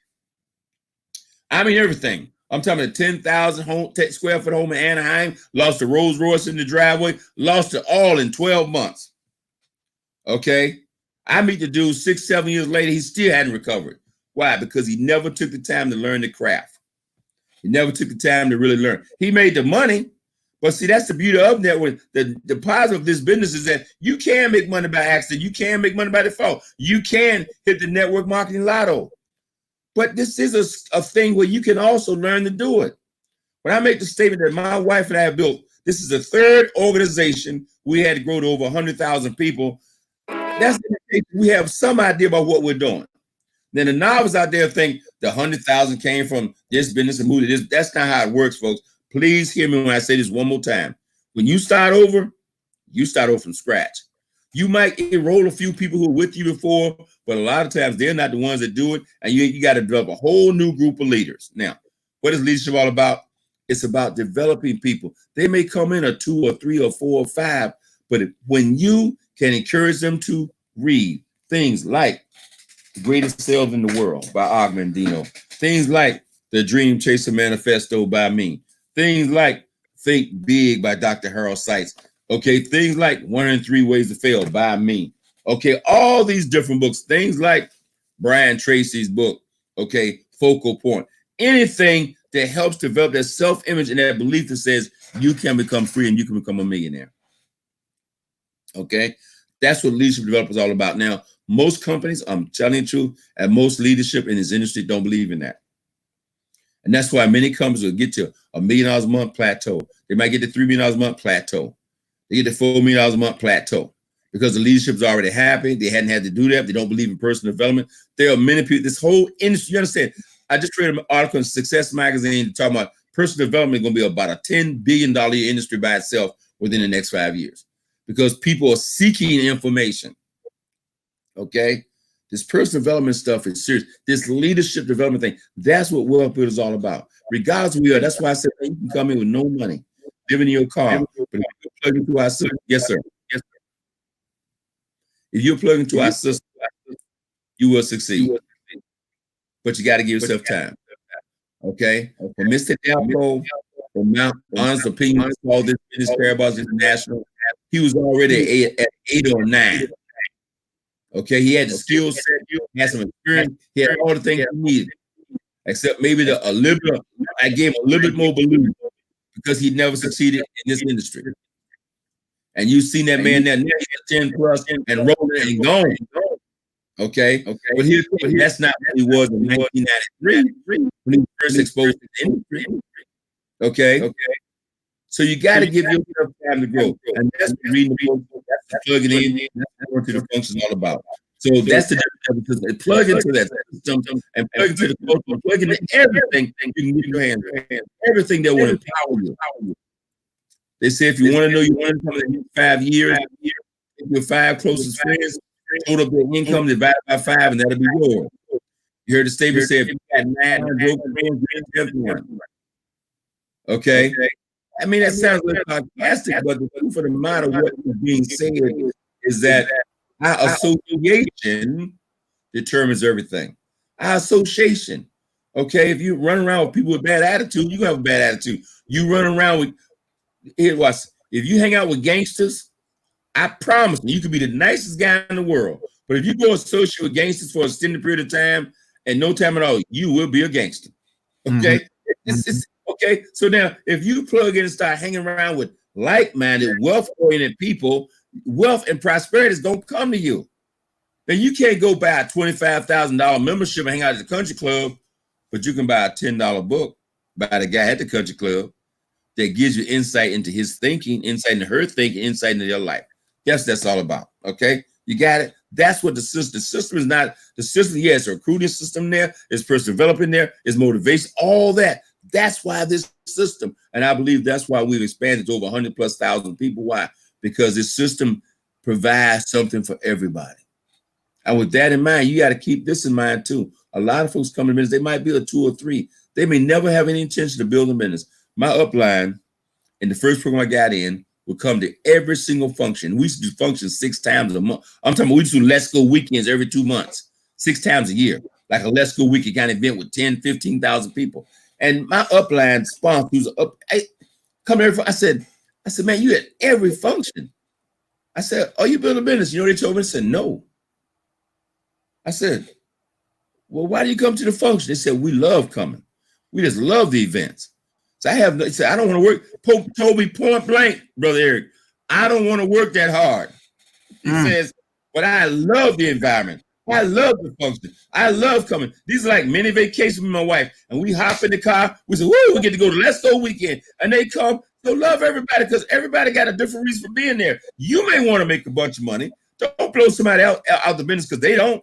I mean, everything. I'm talking about 10,000 square foot home in Anaheim, lost a Rolls Royce in the driveway, lost it all in 12 months. Okay. I meet the dude 6-7 years later, he still hadn't recovered. Why? Because he never took the time to learn the craft. He never took the time to really learn. He made the money, but see, that's the beauty of network. The positive of this business is that you can make money by accident. You can make money by default. You can hit the network marketing lotto. But this is a thing where you can also learn to do it. When I make the statement that my wife and I have built, this is the third organization we had to grow to over 100,000 people. That's we have some idea about what we're doing. Then the novice out there think the 100,000 came from this business and moved to this. That's not how it works, folks. Please hear me when I say this one more time. When you start over from scratch. You might enroll a few people who were with you before, but a lot of times they're not the ones that do it. And you got to develop a whole new group of leaders. Now, what is leadership all about? It's about developing people. They may come in at 2 or 3 or 4 or 5, but when you can encourage them to read things like The Greatest Sales in the World by Og Mandino, things like The Dream Chaser Manifesto by me, things like Think Big by Dr. Harold Seitz, okay, things like 103 Ways to Fail by me, okay, all these different books, things like Brian Tracy's book, okay, Focal Point, anything that helps develop that self-image and that belief that says you can become free and you can become a millionaire. Okay, that's what leadership development is all about. Now, most companies, I'm telling you the truth, and most leadership in this industry don't believe in that. And that's why many companies will get to $1 million a month plateau. They might get to $3 million a month plateau. They get to $4 million a month plateau because the leadership is already happy. They hadn't had to do that. They don't believe in personal development. There are many people, this whole industry, you understand? I just read an article in Success Magazine talking about personal development is going to be about a $10 billion industry by itself within the next 5 years because people are seeking information. Okay? This personal development stuff is serious. This leadership development thing, that's what Wealth Builder is all about. Regardless of who you are, that's why I said hey, you can come in with no money, living in your car, but if you plug into our system, yes, sir. Yes, sir. If you plug into our system, you will succeed. But you got to give yourself time. Okay? When Mr. Delco from Mount Honest Opinion called this business Karatbars International, he was already at 8 or 9. Okay, he had the skill set, he had some experience, he had all the things he needed, except maybe I gave him a little bit more belief because he never succeeded in this industry. And you've seen that man there, 10 plus and rolling and going. Okay, but that's not what he was in 1993 when he was first exposed to the industry. Okay, so you got to give yourself time to grow, and that's reading the book, that's plugging in, that's what the function is all about. So that's the difference, because they plug into that system and plug into the culture, plug into everything you can get your hands on, everything that will empower you. They say if you want to know your income in the next 5 years, take your 5 closest friends, total up their income, divide by 5, and that'll be yours. You heard the statement say if you got 9 broke friends, you're 10th one. Okay? I mean, that sounds a little sarcastic, but the truth of the matter, what is being said is that our association determines everything. Our association. Okay, if you run around with people with bad attitude, you have a bad attitude. You run around with, here was, if you hang out with gangsters, I promise you could be the nicest guy in the world. But if you go associate with gangsters for an extended period of time and no time at all, you will be a gangster. Okay? It's okay. So now, if you plug in and start hanging around with like-minded, wealth-oriented people, wealth and prosperity is going to come to you. Then you can't go buy a $25,000 membership and hang out at the country club, but you can buy a $10 book by the guy at the country club that gives you insight into his thinking, insight into her thinking, insight into your life. That's all about. Okay, you got it. That's what the system is not. The system, yes, a recruiting system there, is personal development there, is motivation, all that. That's why this system, and I believe that's why we've expanded to over 100,000+ people. Why? Because this system provides something for everybody. And with that in mind, you got to keep this in mind too. A lot of folks come to business, they might be a 2 or 3. They may never have any intention to build a business. My upline in the first program I got in would come to every single function. We used to do functions 6 times a month. I'm talking about we used to do Let's Go weekends every 2 months, 6 times a year, like a Let's Go weekend kind of event with 10, 15,000 people. And my upline sponsor, who's up, come every. I said, man, you at every function. I said, oh, you building a business? You know what they told me? I said, no. I said, well, why do you come to the function? They said, we love coming. We just love the events. So he said, I don't want to work. Pope told me point blank, Brother Eric, I don't want to work that hard. He says, but I love the environment. I love the function. I love coming. These are like mini vacations with my wife. And we hop in the car. We say, woo, we get to go to Let's Go weekend. And they come. So love everybody, because everybody got a different reason for being there. You may want to make a bunch of money. Don't blow somebody out the business because they don't.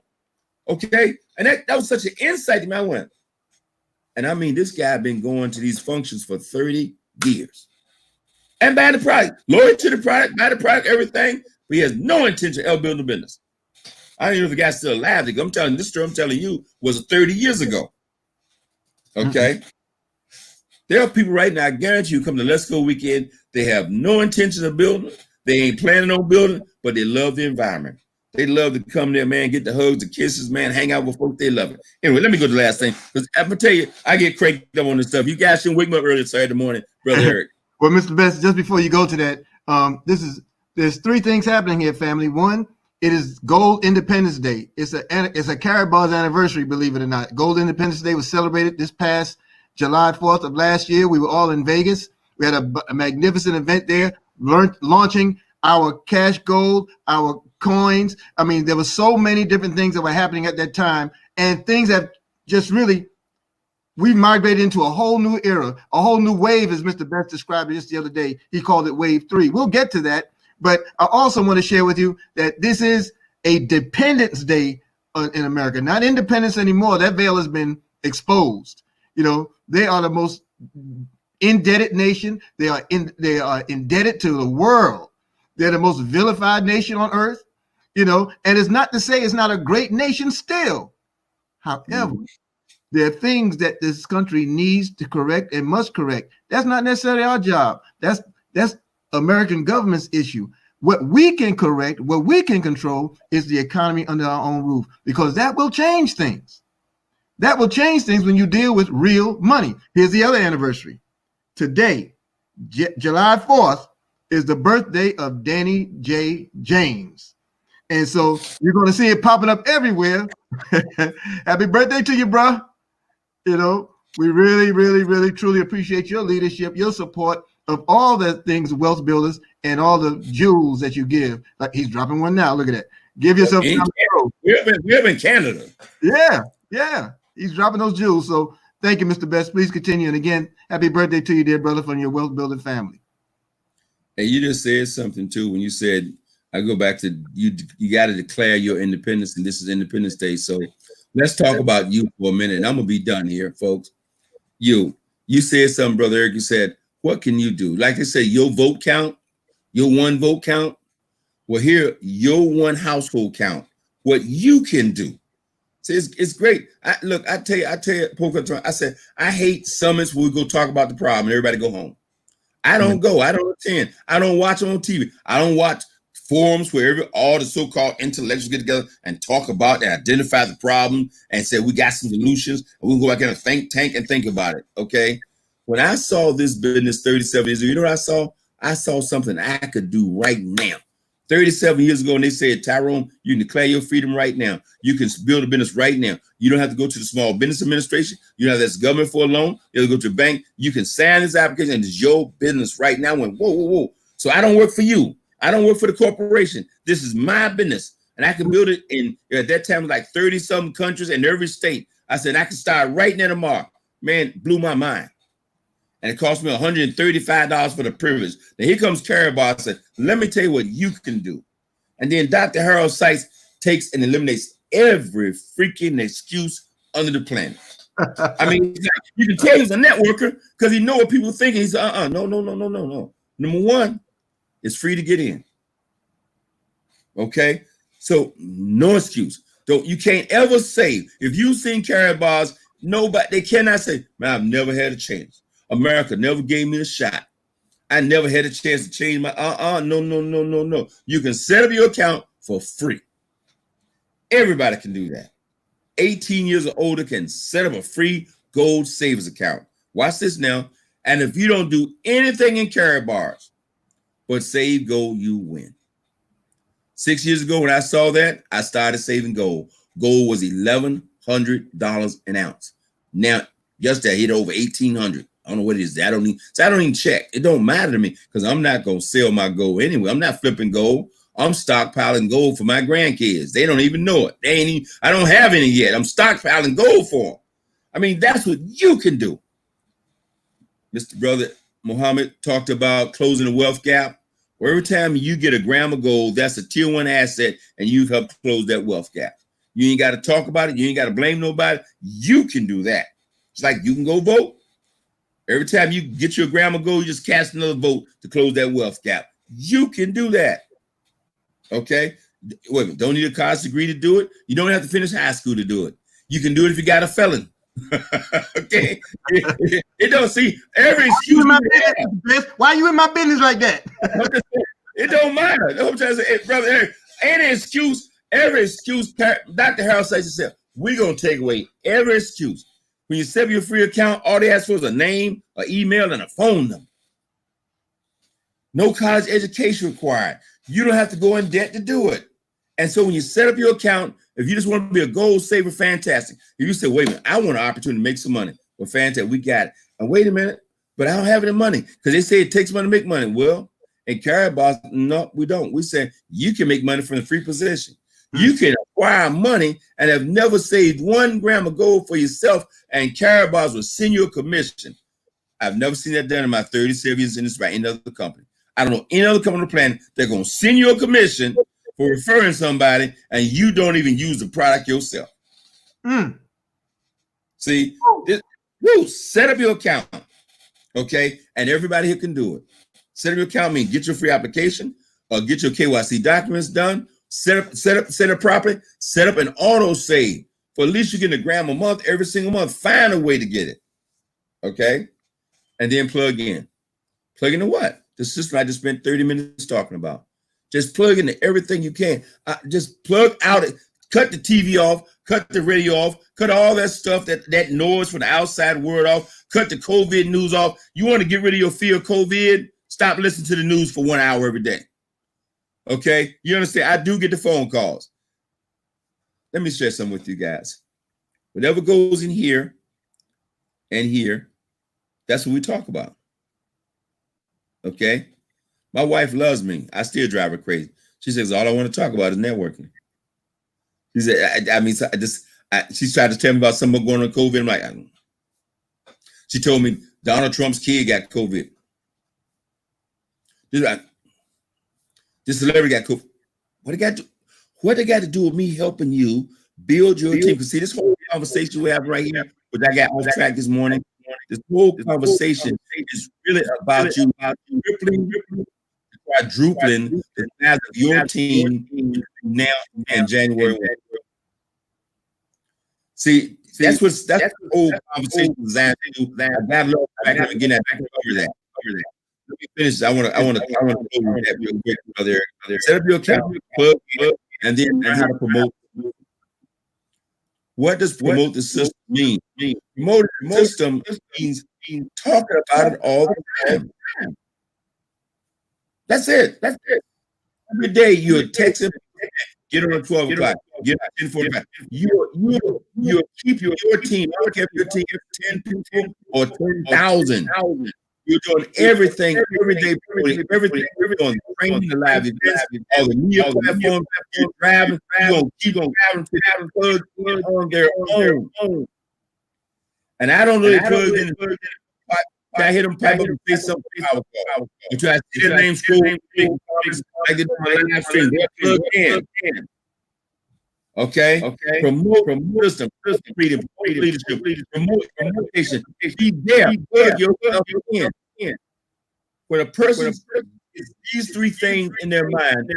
Okay? And that was such an insight to me. I went, and I mean, this guy been going to these functions for 30 years. And buy the product. Loyal to the product, buy the product, everything. But he has no intention of building a business. I don't even know if the guy's still alive. I'm telling this story I'm telling you was 30 years ago. Okay? There are people right now, I guarantee you, come to Let's Go weekend, they have no intention of building. They ain't planning on building, but they love the environment. They love to come there, man, get the hugs, the kisses, man, hang out with folks. They love it. Anyway, let me go to the last thing, because I'm going to tell you, I get cranked up on this stuff. You guys shouldn't wake me up early Saturday morning, Brother Eric. Well, Mr. Best, just before you go to that, there's 3 things happening here, family. One, it is Gold Independence Day. It's a Karatbars anniversary, believe it or not. Gold Independence Day was celebrated this past July 4th of last year. We were all in Vegas. We had a magnificent event there, launching our cash gold, our coins. I mean, there were so many different things that were happening at that time, and things have just really, we've migrated into a whole new era, a whole new wave, as Mr. Best described it just the other day. He called it Wave 3. We'll get to that, but I also want to share with you that this is a Dependence Day in America, not independence anymore. That veil has been exposed. You know, they are the most indebted nation. They are indebted to the world. They're the most vilified nation on earth, you know, and it's not to say it's not a great nation still. However, there are things that this country needs to correct and must correct. That's not necessarily our job. That's American government's issue. What we can correct, what we can control is the economy under our own roof, because that will change things. That will change things when you deal with real money. Here's the other anniversary. Today, July 4th, is the birthday of Danny J. James. And so you're going to see it popping up everywhere. Happy birthday to you, bro. You know, we really, really, really, truly appreciate your leadership, your support of all the things, Wealth Builders, and all the jewels that you give. Like, he's dropping one now. Look at that. Give yourself time to grow. We have in Canada. Yeah. He's dropping those jewels. So thank you, Mr. Best. Please continue. And again, happy birthday to you, dear brother, from your Wealth Building family. And you just said something too when you said I go back to you. You got to declare your independence, and this is Independence Day. So let's talk about you for a minute. And I'm gonna be done here, folks. You said something, Brother Eric. You said, what can you do? Like I said, your vote count, your one vote count. Well, here, your one household count. What you can do. See, it's great. I tell you, Poker. I said, I hate summits where we go talk about the problem and everybody go home. I don't go. I don't attend. I don't watch on TV. I don't watch forums where all the so-called intellectuals get together and talk about and identify the problem and say we got some solutions and we can go back in a think tank and think about it. Okay. When I saw this business 37 years ago, you know what I saw? I saw something I could do right now. 37 years ago, and they said, Tyrone, you can declare your freedom right now. You can build a business right now. You don't have to go to the Small Business Administration. You don't have to ask government for a loan. You have to go to a bank. You can sign this application, and it's your business right now. Went, whoa. So I don't work for you. I don't work for the corporation. This is my business. And I can build it in, at that time, like 30-something countries in every state. I said, I can start right now tomorrow. Man, blew my mind. And it cost me $135 for the privilege. Then here comes Karatbars. I said, let me tell you what you can do. And then Dr. Harold Sykes takes and eliminates every freaking excuse under the planet. I mean, you can tell he's a networker because he know what people think. He's no. Number one, it's free to get in. Okay? So no excuse. You can't ever say, if you've seen Karatbars, nobody, they cannot say, man, I've never had a chance. America never gave me a shot. I never had a chance to change my no. You can set up your account for free. Everybody can do that. 18 years or older can set up a free gold savings account. Watch this now. And if you don't do anything in Karatbars but save gold, you win. 6 years ago when I saw that, I started saving gold. Gold was $1,100 an ounce. Now, yesterday I hit over $1,800. I don't know what it is. I don't even check. It don't matter to me because I'm not going to sell my gold anyway. I'm not flipping gold. I'm stockpiling gold for my grandkids. They don't even know it. I don't have any yet. I'm stockpiling gold for them. I mean, that's what you can do. Mr. Brother Muhammad talked about closing the wealth gap. Well, every time you get a gram of gold, that's a tier 1 asset, and you've helped close that wealth gap. You ain't got to talk about it. You ain't got to blame nobody. You can do that. It's like you can go vote. Every time you get your gram of gold, you just cast another vote to close that wealth gap. You can do that. Okay? Wait, don't need a college degree to do it. You don't have to finish high school to do it. You can do it if you got a felon. Okay? It don't see every excuse. Why are you in my business like that? It don't matter. I'm trying to say, brother Eric, every excuse, Dr. Harold says himself, we're going to take away every excuse. When you set up your free account, all they ask for is a name, an email, and a phone number. No college education required. You don't have to go in debt to do it. And so when you set up your account, if you just want to be a gold saver, fantastic. If you say, wait a minute, I want an opportunity to make some money. Well, fantastic, we got it. And wait a minute, but I don't have any money because they say it takes money to make money. Well, in Karatbars, no, we don't. We say you can make money from the free position. You can acquire money and have never saved 1 gram of gold for yourself, and Karatbars will send you a commission. I've never seen that done in my 37 years in this by any other company. I don't know any other company on the planet that's going to send you a commission for referring somebody and you don't even use the product yourself. See, set up your account, okay? And everybody here can do it. Set up your account means get your free application or get your KYC documents done. Set up properly. Set up an auto save for at least you get a gram a month every single month. Find a way to get it, okay? And then plug in. Plug into what? The system I just spent 30 minutes talking about. Just plug into everything you can. Just plug out it. Cut the TV off. Cut the radio off. Cut all that stuff, that noise from the outside world off. Cut the COVID news off. You want to get rid of your fear of COVID? Stop listening to the news for 1 hour every day. Okay, you understand? I do get the phone calls. Let me share something with you guys. Whatever goes in here and here, that's what we talk about. Okay, my wife loves me. I still drive her crazy. She says all I want to talk about is networking. She said, she tried to tell me about something going on with COVID. I'm like, she told me Donald Trump's kid got COVID. This celebrity got COVID. What they got to do with me helping you build your team? Because see, this whole conversation we have right here, which I got off track this morning, this whole conversation is really about you tripling, quadrupling the size of your team now in January 1. See, that's what the whole conversation is designed to do. I got a little back up again. I can cover that. Let me finish. I want to go over that real quick, brother. Set up your account, plug in, and then learn how to promote. What does promote the system mean? Promote the system means talking about it all the time. That's it. Every day you're texting, get on at 12 o'clock, get on at 10:45. You'll keep your team. I don't care if your team is 10 people or 10,000. You're doing everything every day, everything on training, the live events, all the media platforms, you're driving, you're going to keep on plug on their own. And I don't really plug in. I hit them pipe up and say something powerful. You try to say their name, school, like they do on the live stream. They're plugged in. Okay. Promote system, freedom, leadership, promote communication. Be there. Plug yourself in. When a person is these three things in their mind,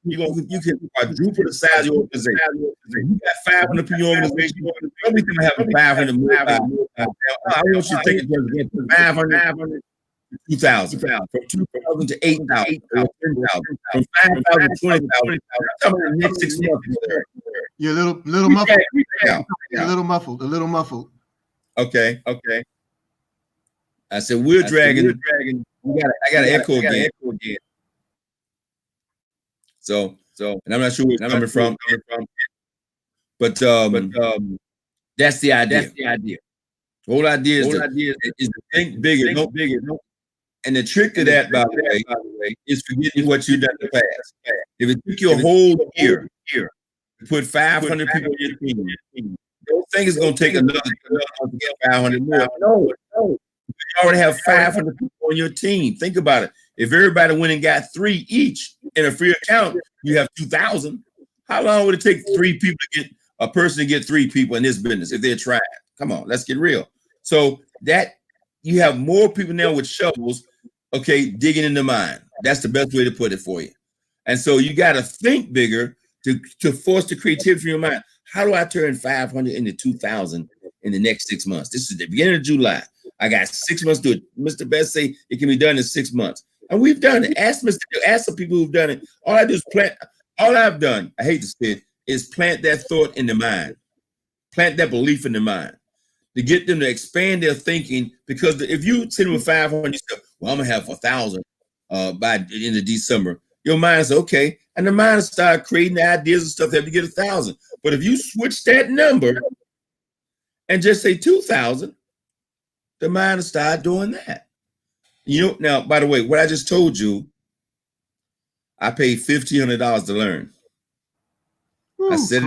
you can quadruple the size of your organization. You got 500 people in your organization. Nobody's gonna have a 500 more. I want you to think it was 500 to 2,000, from 2,000 to 8,000, or 10,000, from 5,000 to 20,000. Come in the next 6 months. You're a little muffled. A little muffled. Okay. I said we're dragging. I got to echo again. So, and I'm not sure where it's coming from, but that's the idea. The whole idea is to think bigger, no bigger. And the trick to that, by the way, is forgetting what you've done in the past. If it took you a whole year to put 500 people in your team, don't think it's going to take another 500 more. No. You already have 500 people on your team. Think about it. If everybody went and got 3 each in a free account, you have 2,000. How long would it take 3 people to get a person to get 3 people in this business if they're trying? Come on, let's get real. So that you have more people now with shovels, okay, digging in the mine. That's the best way to put it for you. And so you got to think bigger to force the creativity in your mind. How do I turn 500 into 2,000 in the next 6 months? This is the beginning of July. I got 6 months to do it. Mr. Best say it can be done in 6 months. And we've done it. Ask some people who've done it. All I do is plant. All I've done, I hate to say it, is plant that thought in the mind. Plant that belief in the mind. To get them to expand their thinking. Because if you sit with 500, you say, well, I'm going to have 1,000 by the end of December. Your mind says, okay. And the mind will start creating the ideas and stuff that you get 1,000. But if you switch that number and just say 2,000, the mind will start doing that. You know, now, by the way, what I just told you, I paid $1,500 to learn. Ooh, I said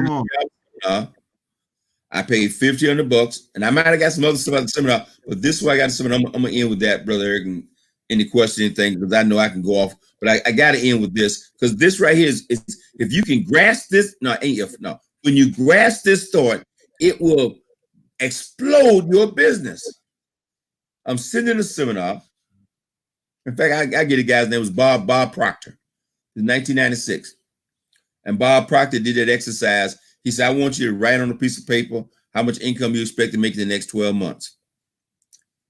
I paid $1,500, and I might have got some other stuff at the seminar, but this is why I got the seminar. I'm gonna end with that, Brother Eric, and any question and things, because I know I can go off, but I got to end with this, because this right here is if you can grasp this, when you grasp this thought, it will explode your business. I'm sitting in a seminar. In fact, I get a guy's name was Bob Proctor. In 1996. And Bob Proctor did that exercise. He said, I want you to write on a piece of paper how much income you expect to make in the next 12 months.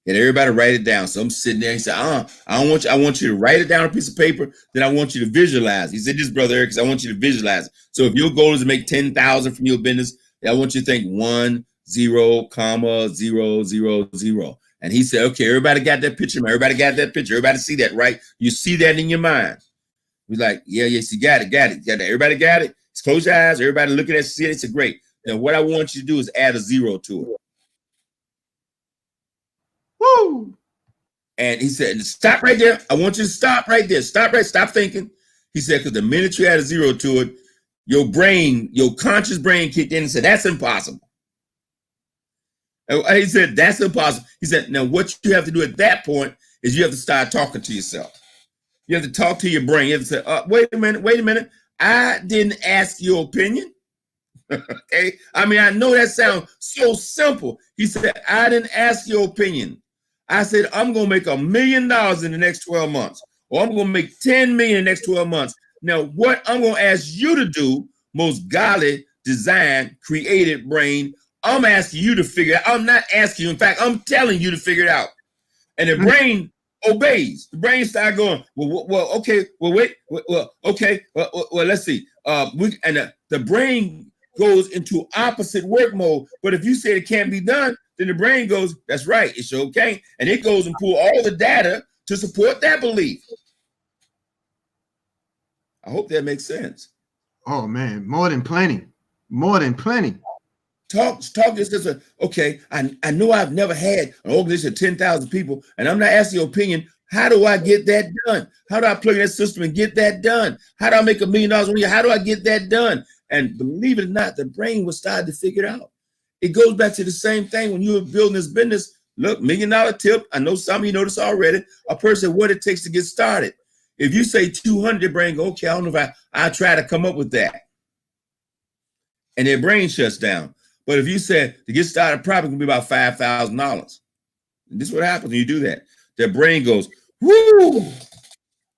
And everybody write it down. So I'm sitting there. He said, I want you to write it down on a piece of paper. Then I want you to visualize. He said, this, Brother Eric, I want you to visualize. So if your goal is to make 10,000 from your business, I want you to think 1, 0, 0, 0, 0. And he said, okay, everybody got that picture. Everybody got that picture. Everybody see that, right? You see that in your mind. We're like, yes, you got it. Everybody got it. Just close your eyes. Everybody look at that, see it. It's great. Now, what I want you to do is add a 0 to it. Woo! And he said, stop right there. I want you to stop right there. Stop thinking. He said, because the minute you add a 0 to it, your brain, your conscious brain kicked in and said, that's impossible. And he said, that's impossible. He said, now what you have to do at that point is you have to start talking to yourself. You have to talk to your brain. You have to say, wait a minute. I didn't ask your opinion. Okay. I mean, I know that sounds so simple. He said, I didn't ask your opinion. I said, I'm going to make $1 million in the next 12 months, or I'm going to make 10 million in the next 12 months. Now, what I'm going to ask you to do, most godly, design, creative brain, I'm asking you to figure it out. I'm not asking you. In fact, I'm telling you to figure it out. And the brain obeys. The brain starts going, well, okay, well, wait, well, okay, well, let's see. The brain goes into opposite work mode. But if you say it can't be done, then the brain goes, that's right, it's okay. And it goes and pull all the data to support that belief. I hope that makes sense. Oh man, more than plenty. More than plenty. Talk is just okay. I know I've never had an organization of 10,000 people, and I'm not asking your opinion. How do I get that done? How do I plug in that system and get that done? How do I make $1 million a year? How do I get that done? And believe it or not, the brain will start to figure it out. It goes back to the same thing when you were building this business. Look, $1 million tip. I know some of you know this already. A person, what it takes to get started. If you say 200, the brain go, okay, I don't know if I try to come up with that. And their brain shuts down. But if you said to get started, probably gonna be about $5,000. This is what happens when you do that. Their brain goes, whoo,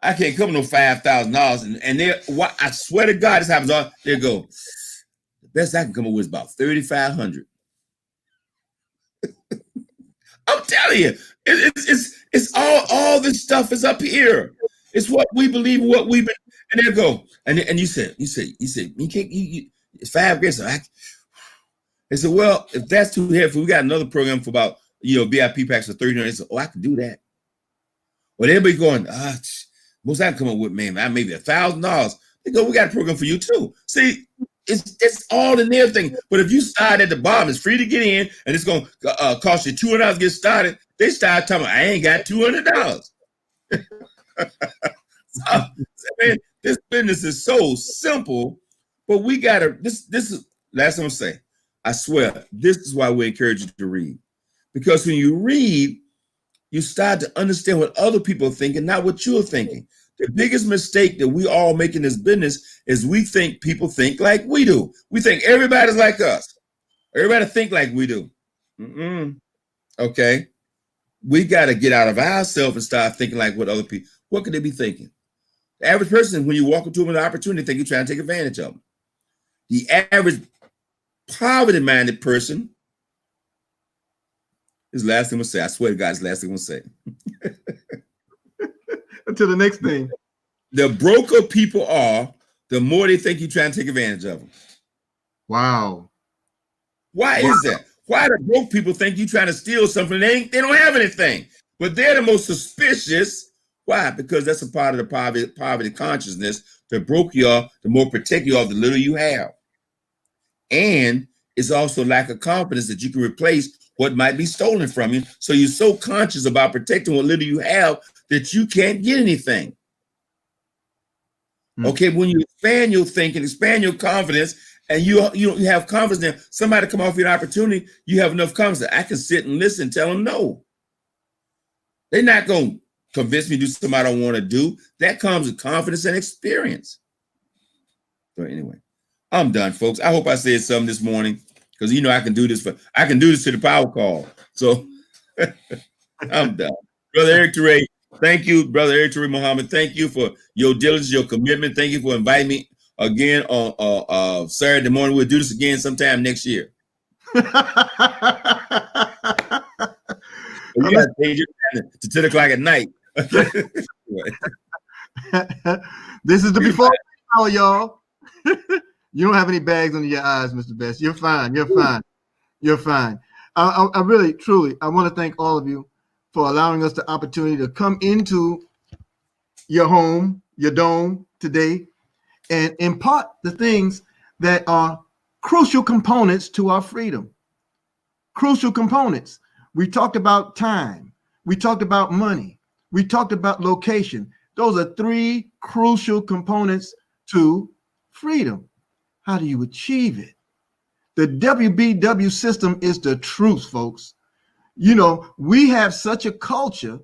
I can't come with no $5,000. And I swear to God, this happens all. They go, the best I can come up with is about 3,500. I'm telling you, it's all this stuff is up here. It's what we believe, what we've been. And they go, and you said, you can't. It's $5,000. So they said, well, if that's too heavy, we got another program for about VIP packs for $300. They said, oh, I can do that. Well, everybody going, most I can come up with, man, maybe $1,000. They go, we got a program for you too. See, it's all in their thing. But if you start at the bottom, it's free to get in, and it's going to cost you $200 to get started. They start talking, I ain't got $200. So, man, this business is so simple, but we got to, this is, last thing I'm going to say, I swear, this is why we encourage you to read. Because when you read, you start to understand what other people are thinking, not what you're thinking. The biggest mistake that we all make in this business is we think people think like we do. We think everybody's like us. Everybody think like we do. Okay. We got to get out of ourselves and start thinking like what other people, what could they be thinking? The average person, when you walk into them with an opportunity, think you're trying to take advantage of them. The average poverty-minded person is the last thing I'm going to say. I swear to God, it's the last thing I'm going to say. Until the next thing. The broker people are, the more they think you're trying to take advantage of them. Wow. Why is that? Why do broke people think you're trying to steal something? They don't have anything, but they're the most suspicious. Why? Because that's a part of the poverty consciousness. The broke you are, the more protect you are, the little you have. And it's also lack of confidence that you can replace what might be stolen from you. So you're so conscious about protecting what little you have that you can't get anything. Okay, when you expand your thinking, expand your confidence, and you have confidence that somebody come off your opportunity, you have enough confidence that I can sit and listen and tell them no. They're not going to convince me to do something I don't want to do. That comes with confidence and experience. So anyway, I'm done, folks. I hope I said something this morning, because I can do this to the power call. So I'm done. Brother Eric Teray, thank you, Brother Eric Teray Muhammad. Thank you for your diligence, your commitment. Thank you for inviting me again on Saturday morning. We'll do this again sometime next year. You got to change your time to 10 o'clock at night. This is the before hour, y'all. You don't have any bags under your eyes, Mr. Best. You're fine. You're fine. You're fine. I really, truly, I want to thank all of you for allowing us the opportunity to come into your home, your dome today, and impart the things that are crucial components to our freedom. Crucial components. We talked about time. We talked about money. We talked about location. Those are three crucial components to freedom. How do you achieve it? The WBW system is the truth, folks. We have such a culture,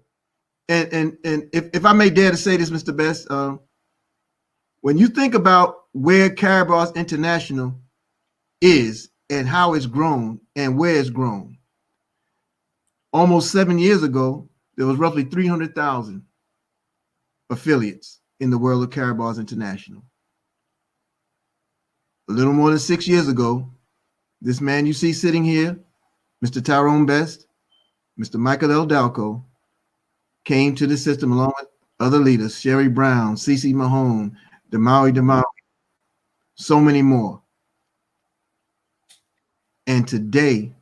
and if I may dare to say this, Mr. Best, when you think about where Karatbars International is and how it's grown and where it's grown. Almost 7 years ago, there was roughly 300,000 affiliates in the world of Karatbars International. A little more than 6 years ago, this man you see sitting here, Mr. Tyrone Best, Mr. Michael L. Dalco, came to the system along with other leaders, Sherry Brown, CeCe Mahone, Demaui, so many more. And today,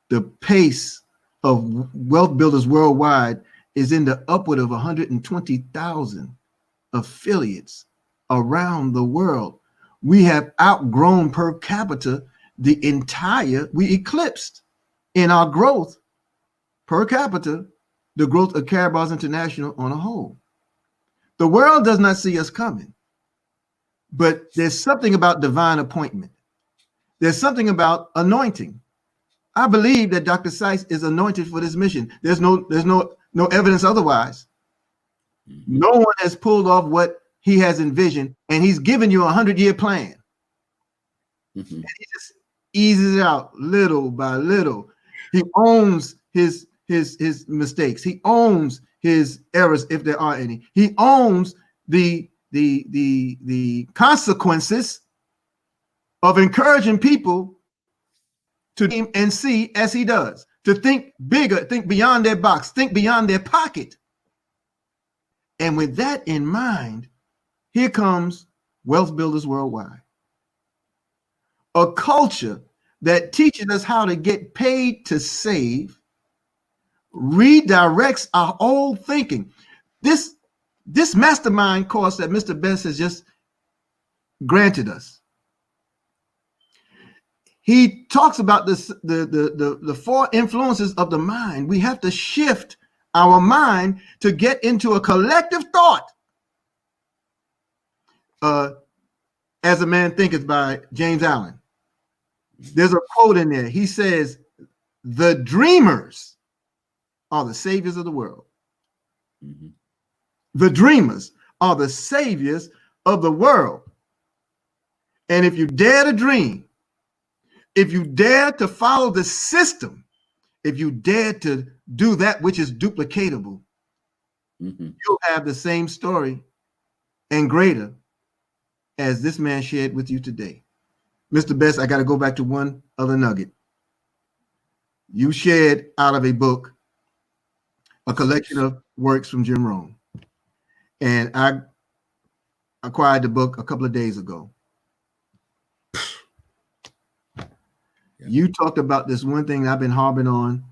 the pace of Wealth Builders Worldwide is in the upward of 120,000 affiliates around the world. We have outgrown per capita we eclipsed in our growth per capita, the growth of Karatbars International on a whole. The world does not see us coming, but there's something about divine appointment. There's something about anointing. I believe that Dr. Sykes is anointed for this mission. There's no evidence otherwise. No one has pulled off what he has envisioned, and he's given you a 100-year plan. And he just eases it out little by little. He owns his mistakes. He owns his errors, if there are any. He owns the consequences of encouraging people to dream and see as he does, to think bigger, think beyond their box, think beyond their pocket. And with that in mind, here comes Wealth Builders Worldwide, a culture that teaches us how to get paid to save, redirects our old thinking. This mastermind course that Mr. Best has just granted us, he talks about this, the four influences of the mind. We have to shift our mind to get into a collective thought. As a Man Thinketh by James Allen. There's a quote in there. He says, the dreamers are the saviors of the world. The dreamers are the saviors of the world. And if you dare to dream, if you dare to follow the system, if you dare to do that which is duplicatable, you'll have the same story and greater as this man shared with you today. Mr. Best, I got to go back to one other nugget. You shared out of a book, a collection of works from Jim Rohn. And I acquired the book a couple of days ago. You talked about this one thing I've been harping on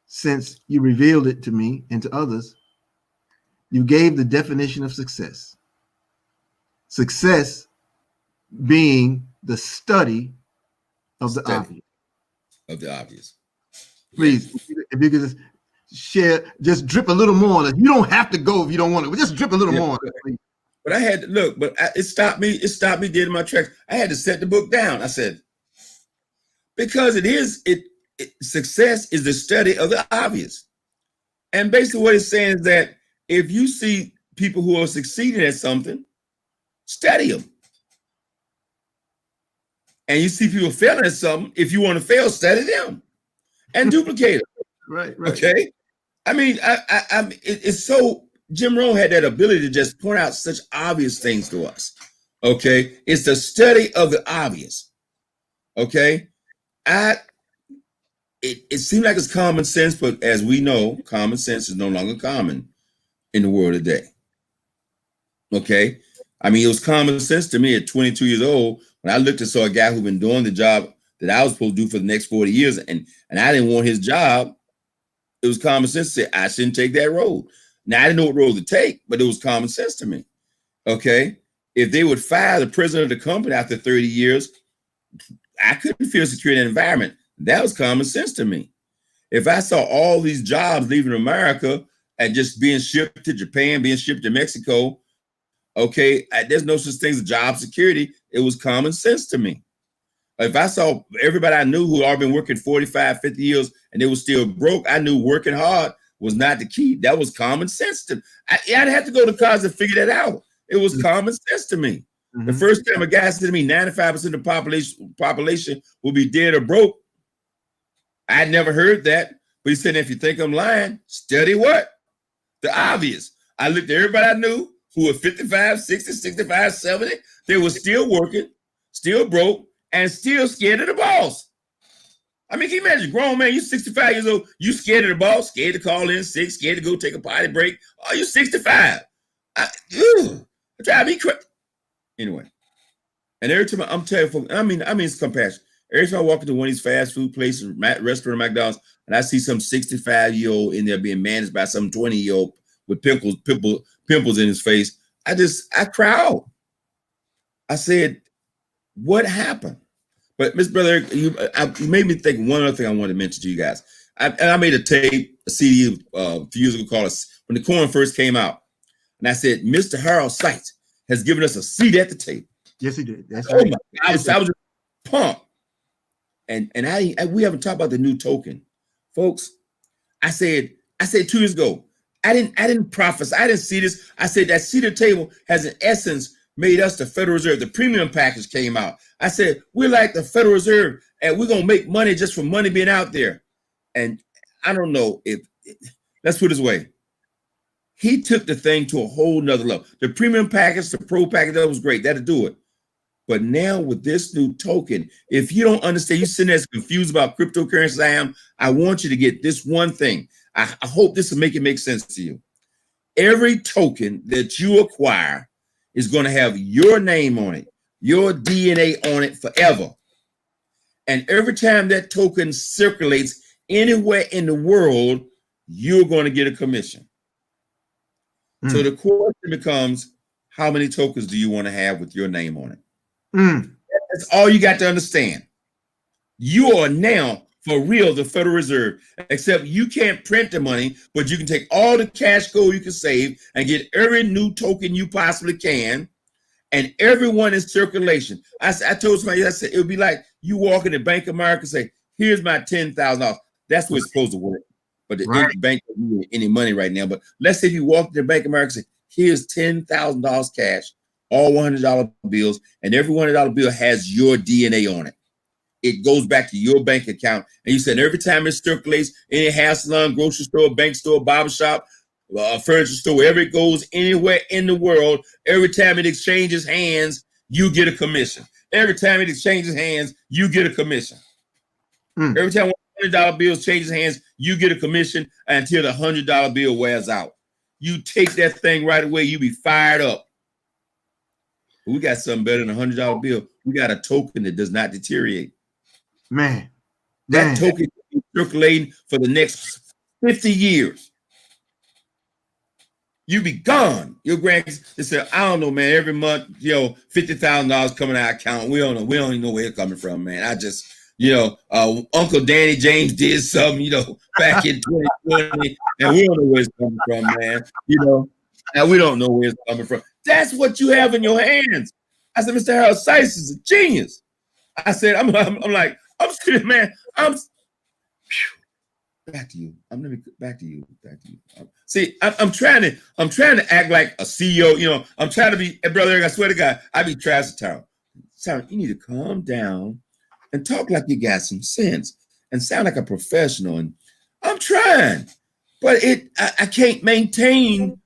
since you revealed it to me and to others. You gave the definition of success. Success being the study of the obvious. Of the obvious. Please, if you could just share, just drip a little more. You don't have to go if you don't want to. Just drip a little more. But I had to look, it stopped me. It stopped me dead in my tracks. I had to set the book down. I said, because success is the study of the obvious. And basically what it's saying is that if you see people who are succeeding at something, study them. And you see people failing at something, if you want to fail, study them and duplicate it. Right. Okay. I mean, it's so, Jim Rohn had that ability to just point out such obvious things to us. Okay. It's the study of the obvious. Okay. It seemed like it's common sense, but as we know, common sense is no longer common in the world today. Okay. I mean, it was common sense to me at 22 years old when I looked and saw a guy who'd been doing the job that I was supposed to do for the next 40 years, and I didn't want his job. It was common sense to say I shouldn't take that road. Now, I didn't know what road to take, but it was common sense to me. Okay. If they would fire the president of the company after 30 years, I couldn't feel secure in that environment. That was common sense to me. If I saw all these jobs leaving America and just being shipped to Japan, being shipped to Mexico, okay, there's no such thing as job security. It was common sense to me. If I saw everybody I knew who had been working 45, 50 years and they were still broke, I knew working hard was not the key. That was common sense to me. I didn't have to go to college to figure that out. It was common sense to me. The first time a guy said to me, 95% of the population will be dead or broke. I never heard that. But he said, if you think I'm lying, study what? The obvious. I looked at everybody I knew who were 55, 60, 65, 70. They were still working, still broke, and still scared of the boss. I mean, can you imagine, grown man, you 65 years old, you scared of the boss, scared to call in sick, scared to go take a potty break. Oh, you're 65. Drive me crazy. Anyway, and every time I'm telling folks, I mean, it's compassion. Every time I walk into one of these fast food places, restaurant, McDonald's, and I see some 65-year-old in there being managed by some 20-year-old with pimples in his face, I cry out. I said, what happened? But Miss Brother, you made me think one other thing I wanted to mention to you guys. I made a CD a few years ago called when the corn first came out. And I said, Mr. Harold Seitz has given us a seat at the table. Yes, he did. That's right. I was just pumped. And we haven't talked about the new token. Folks, I said 2 years ago, I didn't prophesy. I didn't see this. I said that seat at the table has in essence made us the Federal Reserve. The premium package came out. I said, we're like the Federal Reserve and we're going to make money just from money being out there. And I don't know let's put it this way. He took the thing to a whole nother level. The premium package, the pro package, that was great. That'll do it. But now with this new token, if you don't understand, you're sitting there as confused about cryptocurrency as I am, I want you to get this one thing. I hope this will make sense to you. Every token that you acquire is going to have your name on it, your DNA on it forever. And every time that token circulates anywhere in the world, you're going to get a commission. So the question becomes, how many tokens do you want to have with your name on it? That's all you got to understand. You are now, for real, the Federal Reserve, except you can't print the money, but you can take all the cash gold you can save and get every new token you possibly can, and everyone in circulation. I told somebody, I said, it would be like you walk in the Bank of America and say, here's my $10,000. That's what it's supposed to work. But the bank doesn't need any money right now. But let's say if you walk to the Bank of America and say, here's $10,000 cash, all $100 bills, and every $100 bill has your DNA on it. It goes back to your bank account. And you said every time it circulates, any hair salon, grocery store, bank store, barbershop, furniture store, wherever it goes, anywhere in the world, every time it exchanges hands, you get a commission. Every time it exchanges hands, you get a commission. Every time $100 bill changes hands, you get a commission until the $100 bill wears out. You take that thing right away, you be fired up. We got something better than a $100 bill. We got a token that does not deteriorate. Man. That token is circulating for the next 50 years. You be gone. Your grandkids, they said, I don't know, man, every month, $50,000 coming out of account. We don't know. We don't even know where it's coming from, man. I just, Uncle Danny James did something, back in 2020, and we don't know where it's coming from, man. And we don't know where it's coming from. That's what you have in your hands. I said, Mr. Harold Seitz is a genius. I said, I'm serious, man. Back to you. Back to you. See, I'm trying to act like a CEO. I'm trying to be, brother. I swear to God, I be trying to tell him, you need to calm down and talk like you got some sense and sound like a professional. And I'm trying, but I can't maintain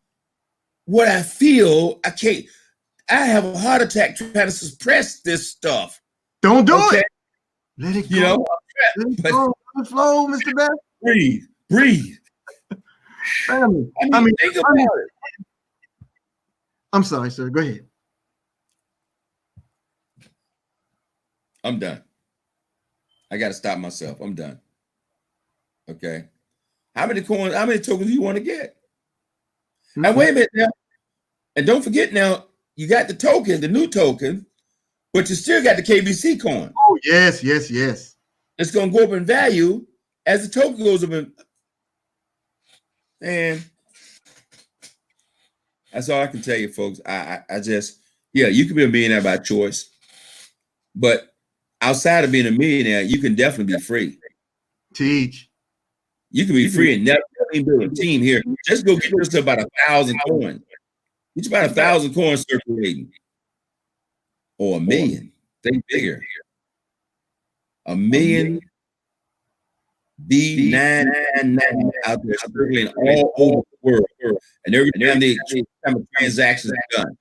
what I feel. I have a heart attack trying to suppress this stuff. Don't do it. Let it go. Let it go. Let it flow, Mr. Best. Breathe. Family. Think about it. I'm sorry, sir. Go ahead. I'm done. I got to stop myself. I'm done. Okay. How many tokens do you want to get? Now, wait a minute now. And don't forget now, you got the token, the new token, but you still got the KBC coin. Oh, yes. It's going to go up in value as the token goes up in. And that's all I can tell you, folks. I just, you can be a millionaire by choice. But outside of being a millionaire, you can definitely be free. Teach. You can be free and never build a team here. Just go get yourself about 1,000 coins. Get about 1,000 coins circulating. or a million. Think bigger. A million B999 out there circling all over the world. And every time a transaction is done,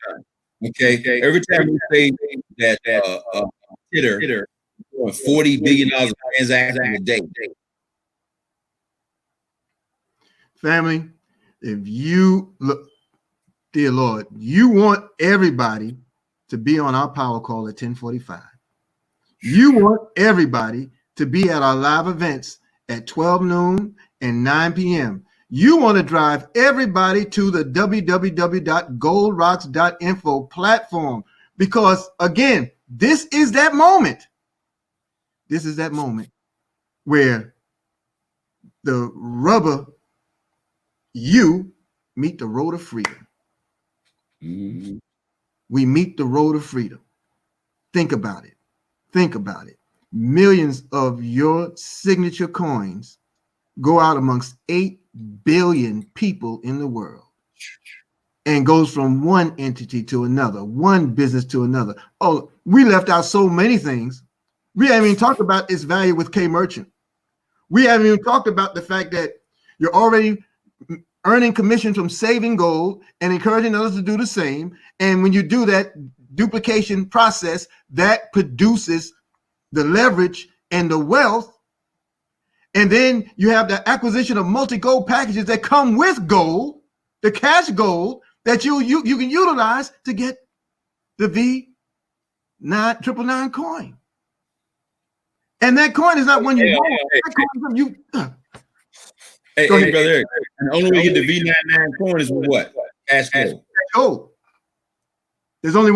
okay, every time we say that Twitter 40 billion dollars of transactions a day. Family, if you look, dear Lord, you want everybody to be on our power call at 10:45. You want everybody to be at our live events at 12 noon and 9 p.m. You want to drive everybody to the www.goldrocks.info platform because, again, this is that moment. This is that moment where the rubber, you meet the road of freedom. Mm-hmm. We meet the road of freedom. Think about it. Think about it. Millions of your signature coins go out amongst 8 billion people in the world and goes from one entity to another, one business to another. Oh, we left out so many things. We haven't even talked about its value with K Merchant. We haven't even talked about the fact that you're already earning commission from saving gold and encouraging others to do the same. And when you do that duplication process, that produces the leverage and the wealth. And then you have the acquisition of multi-gold packages that come with gold, the cash gold that you can utilize to get the V999 coin. And that coin is not when you want. That coin is when you. Hey, brother Eric, and the only way you get the V99 coin is with what? Cash gold. Gold. There's only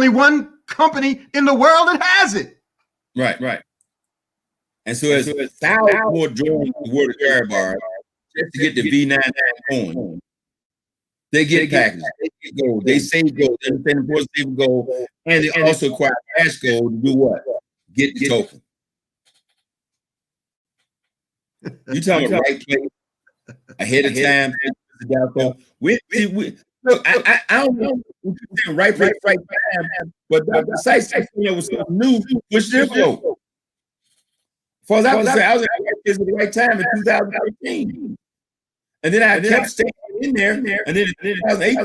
one company in the world that has it. Right. And so it's thousands more join the world of Karatbars just to get the V99 coin. They get packages, they get gold, they save gold, they understand the importance of saving gold, and they also acquire cash gold to do what? Get the token. You talking about right place ahead of time? Look, I don't know what you're saying, right place, right time, but the site was so new, which their flow. As far as I was saying, I was at the right time in 2013. And then I kept staying in there, and then in 2008,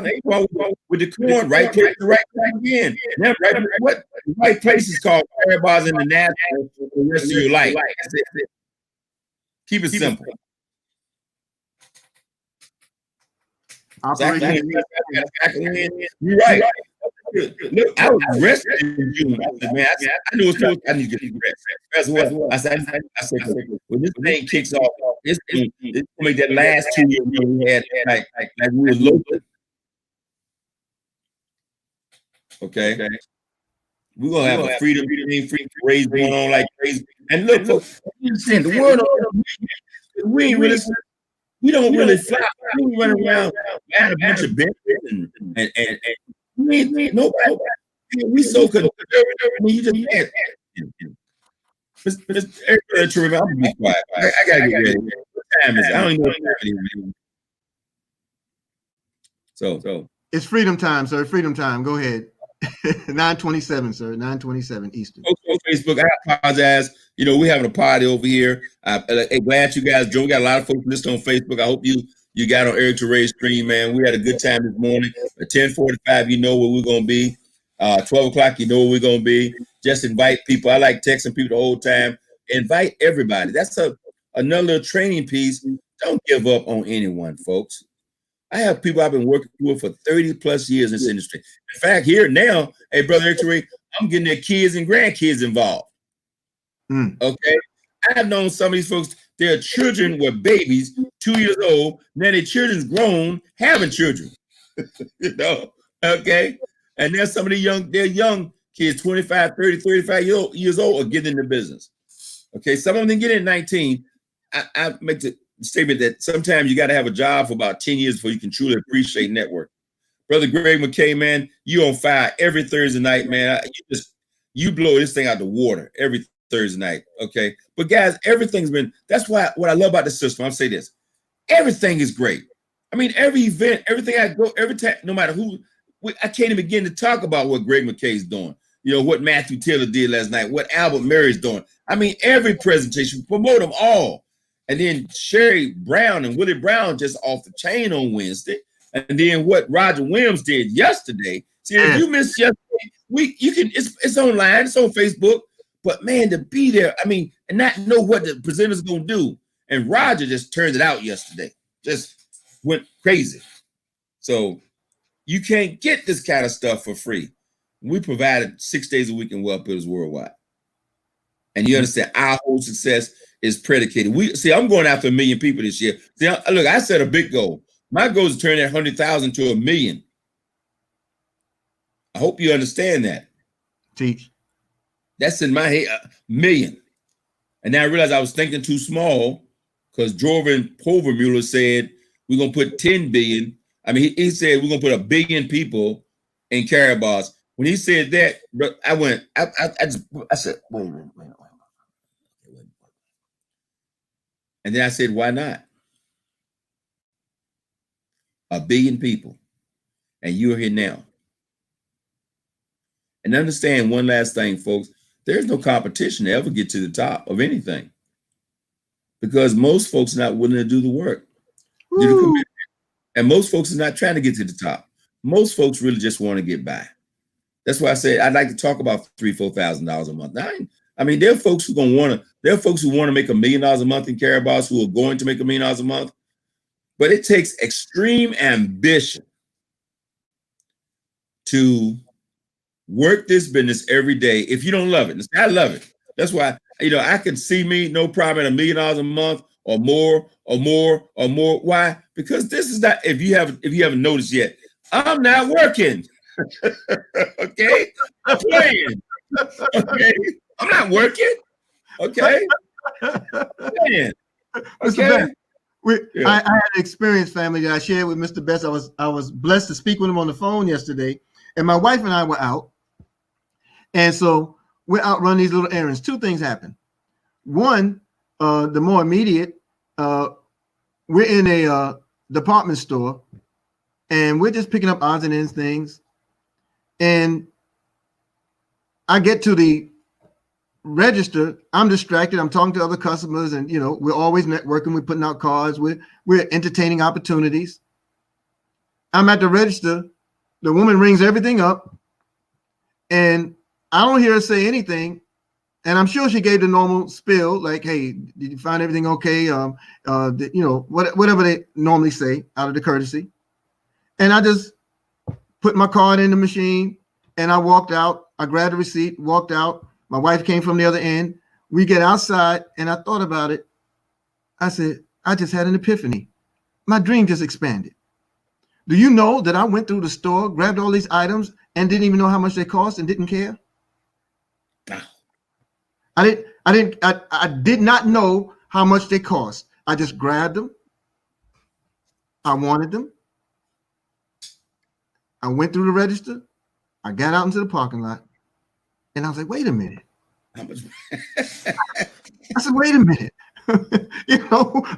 with the coin, right place, right time again. And then what the right place is called Karatbars International for the rest of your life. That's it. Keep it simple. You're right. Look, I was rested in June. I said, man, I knew I need to get rest. That's what I said. When this thing kicks off, it's gonna make that last 2 years we had like we were local. Okay. We're gonna have a freedom raise going on like crazy. And look, folks, you understand the world we ain't really. We don't really fly. We run around at a bunch of benches and we ain't nobody. We so conservative. I mean, you just can't. I'm gonna be quiet. I gotta get ready. What time is it? I don't even know what time it is. So it's freedom time, sir. Freedom time. Go ahead. 9:27, sir. 9:27 Eastern. Okay, Facebook. I apologize. You know, we're having a party over here. Glad you guys joined. We got a lot of folks listening on Facebook. I hope you got on Eric Teray's stream, man. We had a good time this morning. At 10:45, you know where we're gonna be. 12 o'clock, you know where we're gonna be. Just invite people. I like texting people the whole time. Invite everybody. That's another training piece. Don't give up on anyone, folks. I have people I've been working with for 30 plus years in this industry. In fact, here now, hey, brother Eric Teray, I'm getting their kids and grandkids involved. Okay, I've known some of these folks. Their children were babies, 2 years old. Now their children's grown, having children. You know, okay. And there's some of the young kids, 25, 30, 35 years old, are getting in the business. Okay, some of them get in at 19. I make the statement that sometimes you got to have a job for about 10 years before you can truly appreciate network. Brother Greg McKay, man, you on fire every Thursday night, man. You blow this thing out the water every Thursday night, okay? But guys, that's why what I love about the system, I'll say this, everything is great. I mean, every event, everything I go, every time, no matter who, I can't even begin to talk about what Greg McKay is doing. You know, what Matthew Taylor did last night, what Albert Mary's doing. I mean, every presentation, promote them all. And then Sherry Brown and Willie Brown just off the chain on Wednesday. And then what Roger Williams did yesterday. See, if you missed yesterday, it's online, it's on Facebook. But man, to be there, I mean, and not know what the presenter's gonna do. And Roger just turned it out yesterday. Just went crazy. So you can't get this kind of stuff for free. We provided 6 days a week in Wealth Builders Worldwide. And you understand our whole success is predicated. I'm going after 1 million people this year. See, look, I set a big goal. My goal is to turn that 100,000 to 1 million. I hope you understand that. Teach. That's in my head, 1 million. And then I realized I was thinking too small because Jordan Povermuller said we're going to put 10 billion. I mean, he said we're going to put 1 billion people in Karatbars. When he said that, I said, wait a minute. And then I said, why not? 1 billion people. And you're here now. And understand one last thing, folks. There's no competition to ever get to the top of anything. Because most folks are not willing to do the work. Do the commitment. And most folks are not trying to get to the top. Most folks really just want to get by. That's why I said I'd like to talk about $3,000-4,000 a month. Now, I mean, there are folks who want to make $1 million a month in Karatbars who are going to make $1 million a month. But it takes extreme ambition to work this business every day if you don't love it. I love it. That's why, I can see me no problem at $1 million a month or more. Why? Because this is not, if you haven't noticed yet, I'm not working. Okay? I'm playing. Okay? I'm not working. Okay? Man. Okay? I had an experience, family, that I shared with Mr. Best. I was blessed to speak with him on the phone yesterday, and my wife and I were out. And so we're out running these little errands. 2 things happen. One, the more immediate, we're in a department store, and we're just picking up odds and ends things. And I get to the register. I'm distracted. I'm talking to other customers, and we're always networking. We're putting out cards. We're entertaining opportunities. I'm at the register. The woman rings everything up, and I don't hear her say anything. And I'm sure she gave the normal spiel, like, "Hey, did you find everything okay?" Whatever they normally say out of the courtesy. And I just put my card in the machine, and I walked out. I grabbed the receipt, walked out. My wife came from the other end. We get outside, and I thought about it. I said, I just had an epiphany. My dream just expanded. Do you know that I went through the store, grabbed all these items, and didn't even know how much they cost and didn't care? I did not know how much they cost. I just grabbed them. I wanted them. I went through the register. I got out into the parking lot, and I was like, wait a minute. I said, wait a minute.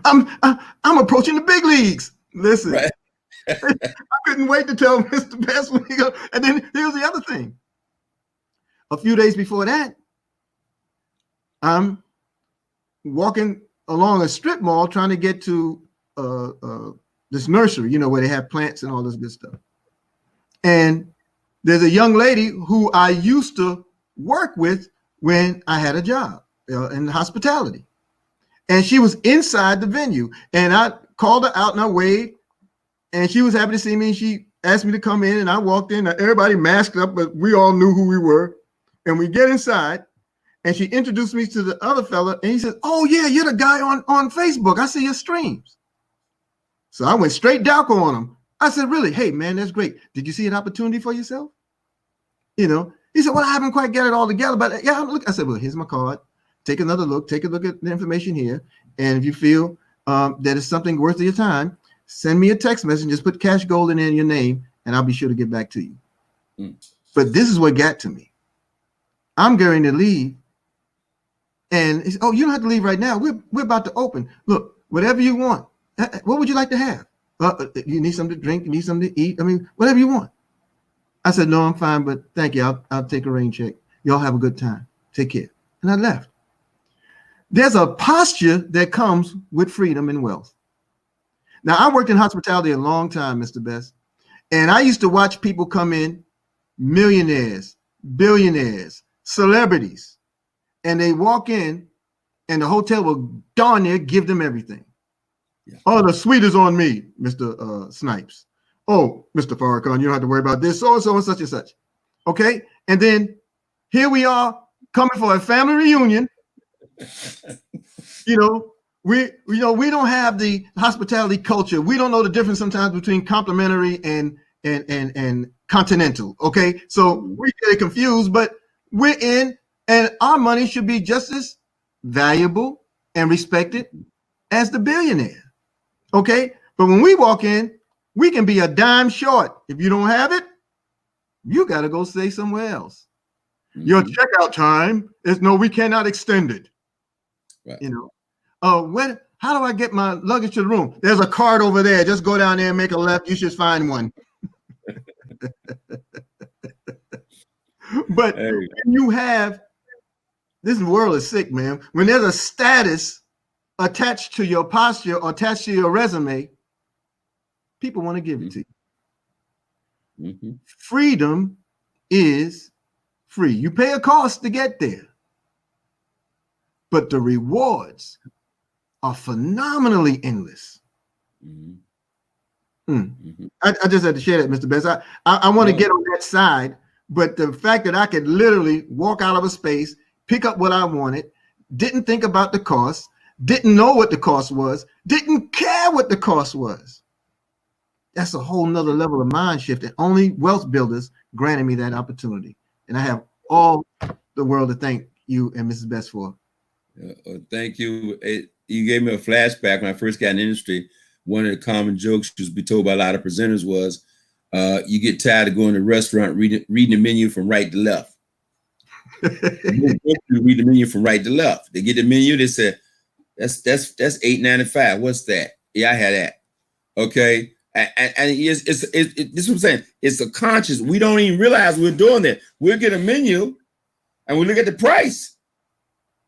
I'm approaching the big leagues. Listen, right. I couldn't wait to tell Mr. Best when he goes. And then here's the other thing. A few days before that, I'm walking along a strip mall trying to get to this nursery, where they have plants and all this good stuff. And there's a young lady who I used to work with when I had a job in hospitality. And she was inside the venue. And I called her out and I waved. And she was happy to see me. She asked me to come in, and I walked in. Everybody masked up, but we all knew who we were. And we get inside, and she introduced me to the other fella. And he said, "Oh, yeah, you're the guy on Facebook. I see your streams." So I went straight Dalco on him. I said, "Really? Hey, man, that's great. Did you see an opportunity for yourself?" He said, "Well, I haven't quite got it all together, but yeah, look." I said, "Well, here's my card. Take another look. Take a look at the information here. And if you feel that it's something worth your time, send me a text message. Just put Cash Golden in your name, and I'll be sure to get back to you." But this is what got to me. I'm going to leave. And he said, "Oh, you don't have to leave right now. We're about to open. Look, whatever you want. What would you like to have? You need something to drink? You need something to eat? I mean, whatever you want." I said, no, I'm fine, but thank you. I'll take a rain check. Y'all have a good time. Take care. And I left. There's a posture that comes with freedom and wealth. Now, I worked in hospitality a long time, Mr. Best, and I used to watch people come in, millionaires, billionaires, celebrities, and they walk in and the hotel will darn near give them everything. Yeah. Oh, the suite is on me, Mr. Snipes. Oh, Mr. Farrakhan, you don't have to worry about this, so and so and such and such. Okay, and then here we are coming for a family reunion. We don't have the hospitality culture. We don't know the difference sometimes between complimentary and continental. Okay, so we get confused, but we're in, and our money should be just as valuable and respected as the billionaire. Okay, but when we walk in, we can be a dime short. If you don't have it, you got to go stay somewhere else. Mm-hmm. Your checkout time is no, we cannot extend it. Right. How do I get my luggage to the room? There's a card over there. Just go down there and make a left. You should find one. But when you have, this world is sick, man. When there's a status attached to your posture or attached to your resume, people want to give it to you. Mm-hmm. Freedom is free. You pay a cost to get there, but the rewards are phenomenally endless. Mm-hmm. Mm-hmm. I just had to share that, Mr. Best. I want to get on that side, but the fact that I could literally walk out of a space, pick up what I wanted, didn't think about the cost, didn't know what the cost was, didn't care what the cost was. That's a whole nother level of mind shift, and only wealth builders granted me that opportunity. And I have all the world to thank you and Mrs. Best for. Thank you. You gave me a flashback when I first got in the industry. One of the common jokes you be told by a lot of presenters was, you get tired of going to a restaurant, reading the menu from right to left. You read the menu from right to left. They get the menu, they say, that's $8.95. What's that? Yeah, I had that. Okay. And this is what I'm saying. It's a conscious. We don't even realize we're doing that. We'll get a menu and we look at the price.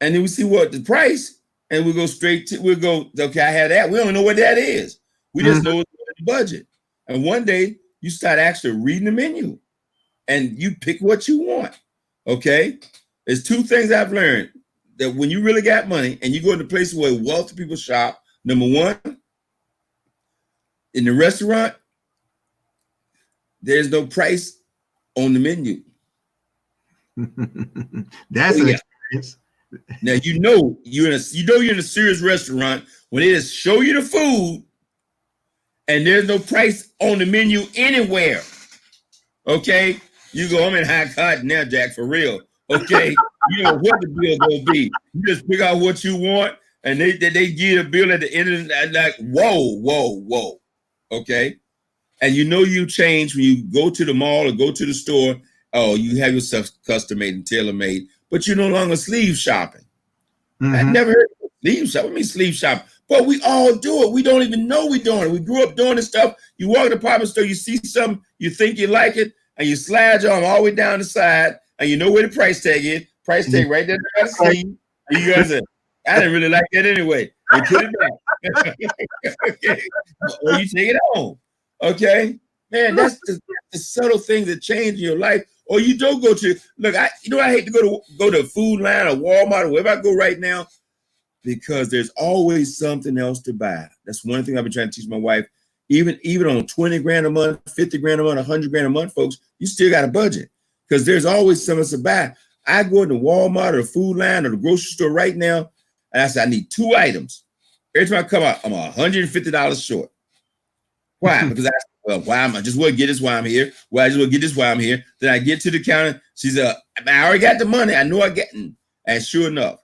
And then we see what the price, and we'll go, okay, I have that. We don't know what that is. We just know it's the budget. And one day you start actually reading the menu and you pick what you want. Okay. There's two things I've learned that when you really got money and you go to places where wealthy people shop, number one, in the restaurant, there's no price on the menu. That's an experience. Now you know you're in a serious restaurant when they just show you the food and there's no price on the menu anywhere. Okay, you go, I'm in high cotton now, Jack, for real. Okay, you know what the bill gonna be. You just pick out what you want, and they give you a bill at the end of the like, whoa. Okay, and you know you change when you go to the mall or go to the store. Oh, you have yourself custom made and tailor made, but you're no longer sleeve shopping. Mm-hmm. I never heard of sleeve shopping. I mean sleeve shopping, but we all do it. We don't even know we're doing it. We grew up doing this stuff. You walk in the department store, you see something, you think you like it, and you slide your arm all the way down the side, and you know where the price tag is. Price tag right there by the sleeve. And you guys say, I didn't really like that anyway. They put it back. Okay. Or you take it home. Okay. Man, that's the subtle things that change in your life. Or you don't go to, look, I hate to go to a food line or Walmart or wherever I go right now, because there's always something else to buy. That's one thing I've been trying to teach my wife. Even on 20 grand a month, 50 grand a month, 100 grand a month, folks, you still got a budget because there's always something to buy. I go into Walmart or the food line or the grocery store right now, and I say, I need 2 items. Every time I come out, I'm $150 short. Why? Because why am I just want to get this while I'm here? Well, I just want to get this while I'm here. Then I get to the counter. She's I already got the money. I know I get it. And sure enough,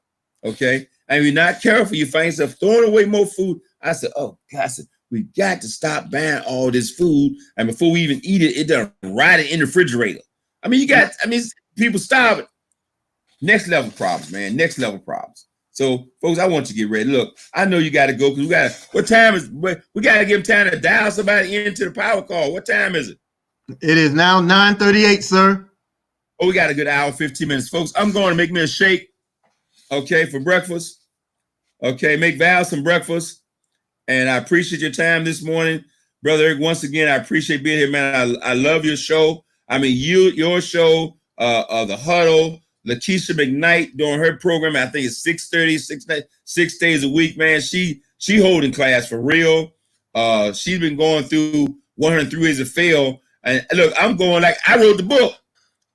okay. And if you're not careful, you find yourself throwing away more food. I said, oh God, we got to stop buying all this food. And before we even eat it, it done rot it in the refrigerator. People starving. Next level problems, man. Next level problems. So, folks, I want you to get ready. Look, I know you got to go because we got to give them time to dial somebody into the power call. What time is it? It is now 9:38, sir. Oh, we got a good hour, 15 minutes. Folks, I'm going to make me a shake, okay, for breakfast. Okay, make Val some breakfast. And I appreciate your time this morning. Brother Eric, once again, I appreciate being here, man. I love your show. I mean, your show, The Huddle, Lakeisha McKnight doing her program, I think it's 6:30, 6 days a week, man. She holding class for real. She's been going through 103 Ways to Fail. And look, I'm going like, I wrote the book,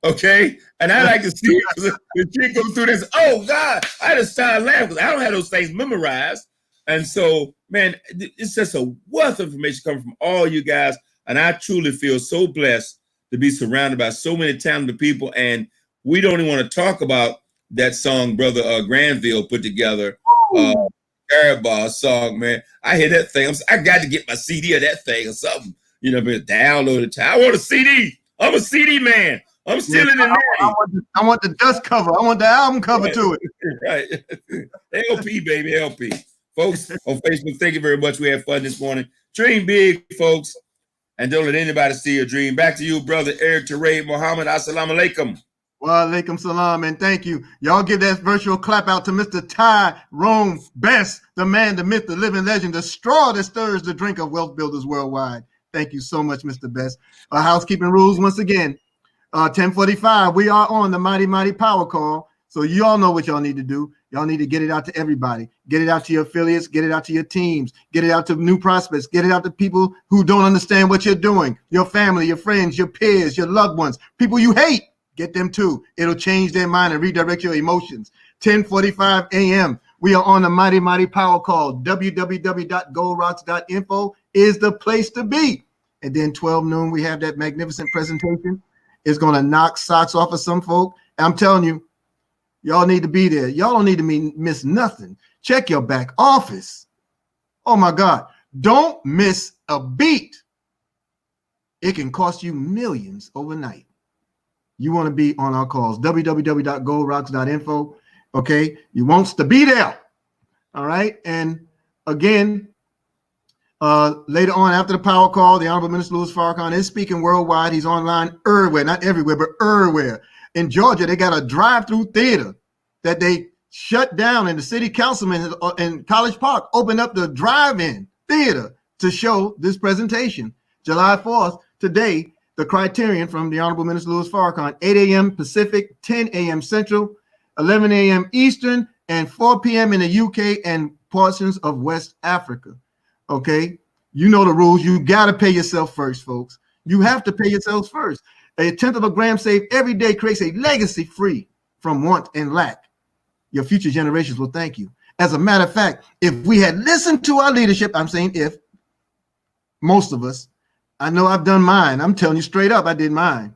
okay? And I like to see the kid go through this. Oh, God, I just started laughing because I don't have those things memorized. And so, man, it's just a wealth of information coming from all you guys. And I truly feel so blessed to be surrounded by so many talented people. And we don't even want to talk about that song Brother Granville put together, Karatbars song, man. I hear that thing. I got to get my CD of that thing or something. You know, but download it. I want a CD. I'm a CD man. I'm still in the I want the dust cover. I want the album cover to it. Right. LP, baby, LP. Folks on Facebook, thank you very much. We had fun this morning. Dream big, folks. And don't let anybody see your dream. Back to you, Brother Eric Teray Muhammad. Assalamu alaikum. Wa alaikum salam, and thank you. Y'all give that virtual clap out to Mr. Tyrone Best, the man, the myth, the living legend, the straw that stirs the drink of wealth builders worldwide. Thank you so much, Mr. Best. Housekeeping rules once again. 10:45, we are on the Mighty Power Call. So you all know what y'all need to do. Y'all need to get it out to everybody. Get it out to your affiliates. Get it out to your teams. Get it out to new prospects. Get it out to people who don't understand what you're doing. Your family, your friends, your peers, your loved ones, people you hate. Get them too. It'll change their mind and redirect your emotions. 10:45 a.m. We are on the Mighty Power Call. www.goldrocks.info is the place to be. And then 12 noon, we have that magnificent presentation. It's going to knock socks off of some folk. I'm telling you, y'all need to be there. Y'all don't need to miss nothing. Check your back office. Oh, my God. Don't miss a beat. It can cost you millions overnight. You want to be on our calls. www.goldrocks.info. Okay. You want to be there. All right. And again, later on after the power call, the Honorable Minister Louis Farrakhan is speaking worldwide. He's online everywhere, not everywhere, but everywhere. In Georgia, they got a drive-through theater that they shut down, and the city councilman in College Park opened up the drive-in theater to show this presentation. July 4th, today, the criterion from the Honorable Minister Louis Farrakhan, 8 a.m. Pacific, 10 a.m. Central, 11 a.m. Eastern, and 4 p.m. in the UK and portions of West Africa. Okay, you know the rules. You got to pay yourself first, folks. You have to pay yourselves first. A tenth of a gram saved every day creates a legacy free from want and lack. Your future generations will thank you. As a matter of fact, if we had listened to our leadership, I'm saying if, most of us, I know I've done mine. I'm telling you straight up, I did mine.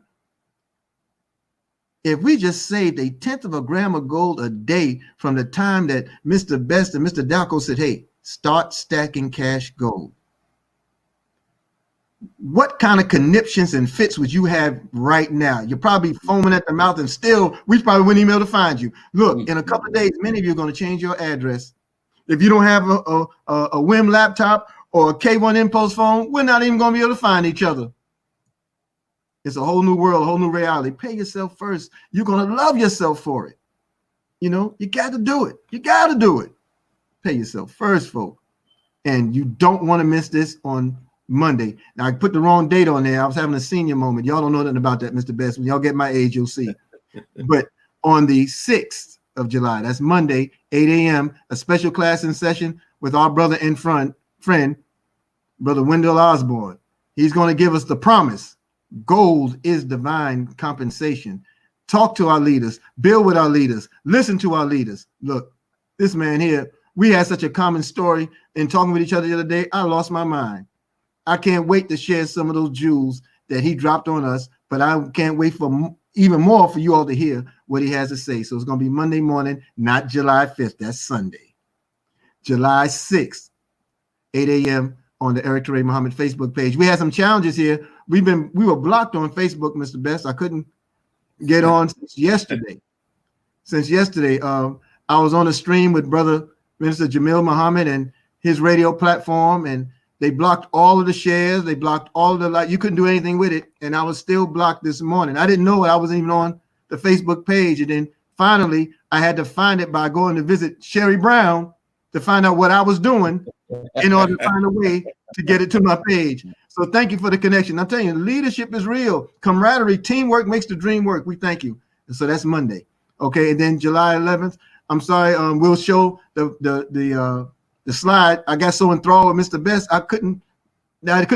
If we just saved a tenth of a gram of gold a day from the time that Mr. Best and Mr. Dalco said, hey, start stacking cash gold. What kind of conniptions and fits would you have right now? You're probably foaming at the mouth and still, we probably wouldn't even be able to find you. Look, in a couple of days, many of you are going to change your address. If you don't have a WIM laptop or a K1 Impulse phone, we're not even going to be able to find each other. It's a whole new world, a whole new reality. Pay yourself first. You're going to love yourself for it. You know, you got to do it. You got to do it. Pay yourself first, folks. And you don't want to miss this on Monday. Now, I put the wrong date on there. I was having a senior moment. Y'all don't know nothing about that, Mr. Best. When y'all get my age, you'll see. But on the 6th of July, that's Monday, 8 a.m., a special class in session with our brother and friend, Brother Wendell Osborne. He's going to give us the promise. Gold is divine compensation. Talk to our leaders. Build with our leaders. Listen to our leaders. Look, this man here, we had such a common story in talking with each other the other day. I lost my mind. I can't wait to share some of those jewels that he dropped on us, but I can't wait for even more for you all to hear what he has to say. So it's going to be Monday morning, not July 5th. That's Sunday. July 6th, 8 a.m. on the Eric Teray Muhammad Facebook page. We had some challenges here. We were blocked on Facebook, Mr. Best. I couldn't get on since yesterday. I was on a stream with Brother Minister Jamil Muhammad and his radio platform, and They blocked all of the shares. They blocked all of the you couldn't do anything with it. And I was still blocked this morning. I didn't know it. I wasn't even on the Facebook page. And then finally, I had to find it by going to visit Sherry Brown to find out what I was doing in order to find a way to get it to my page. So thank you for the connection. I'm telling you, leadership is real. Camaraderie, teamwork makes the dream work. We thank you. And so that's Monday. Okay, and then July 11th. I'm sorry. We'll show the slide. I got so enthralled with Mr. Best, I couldn't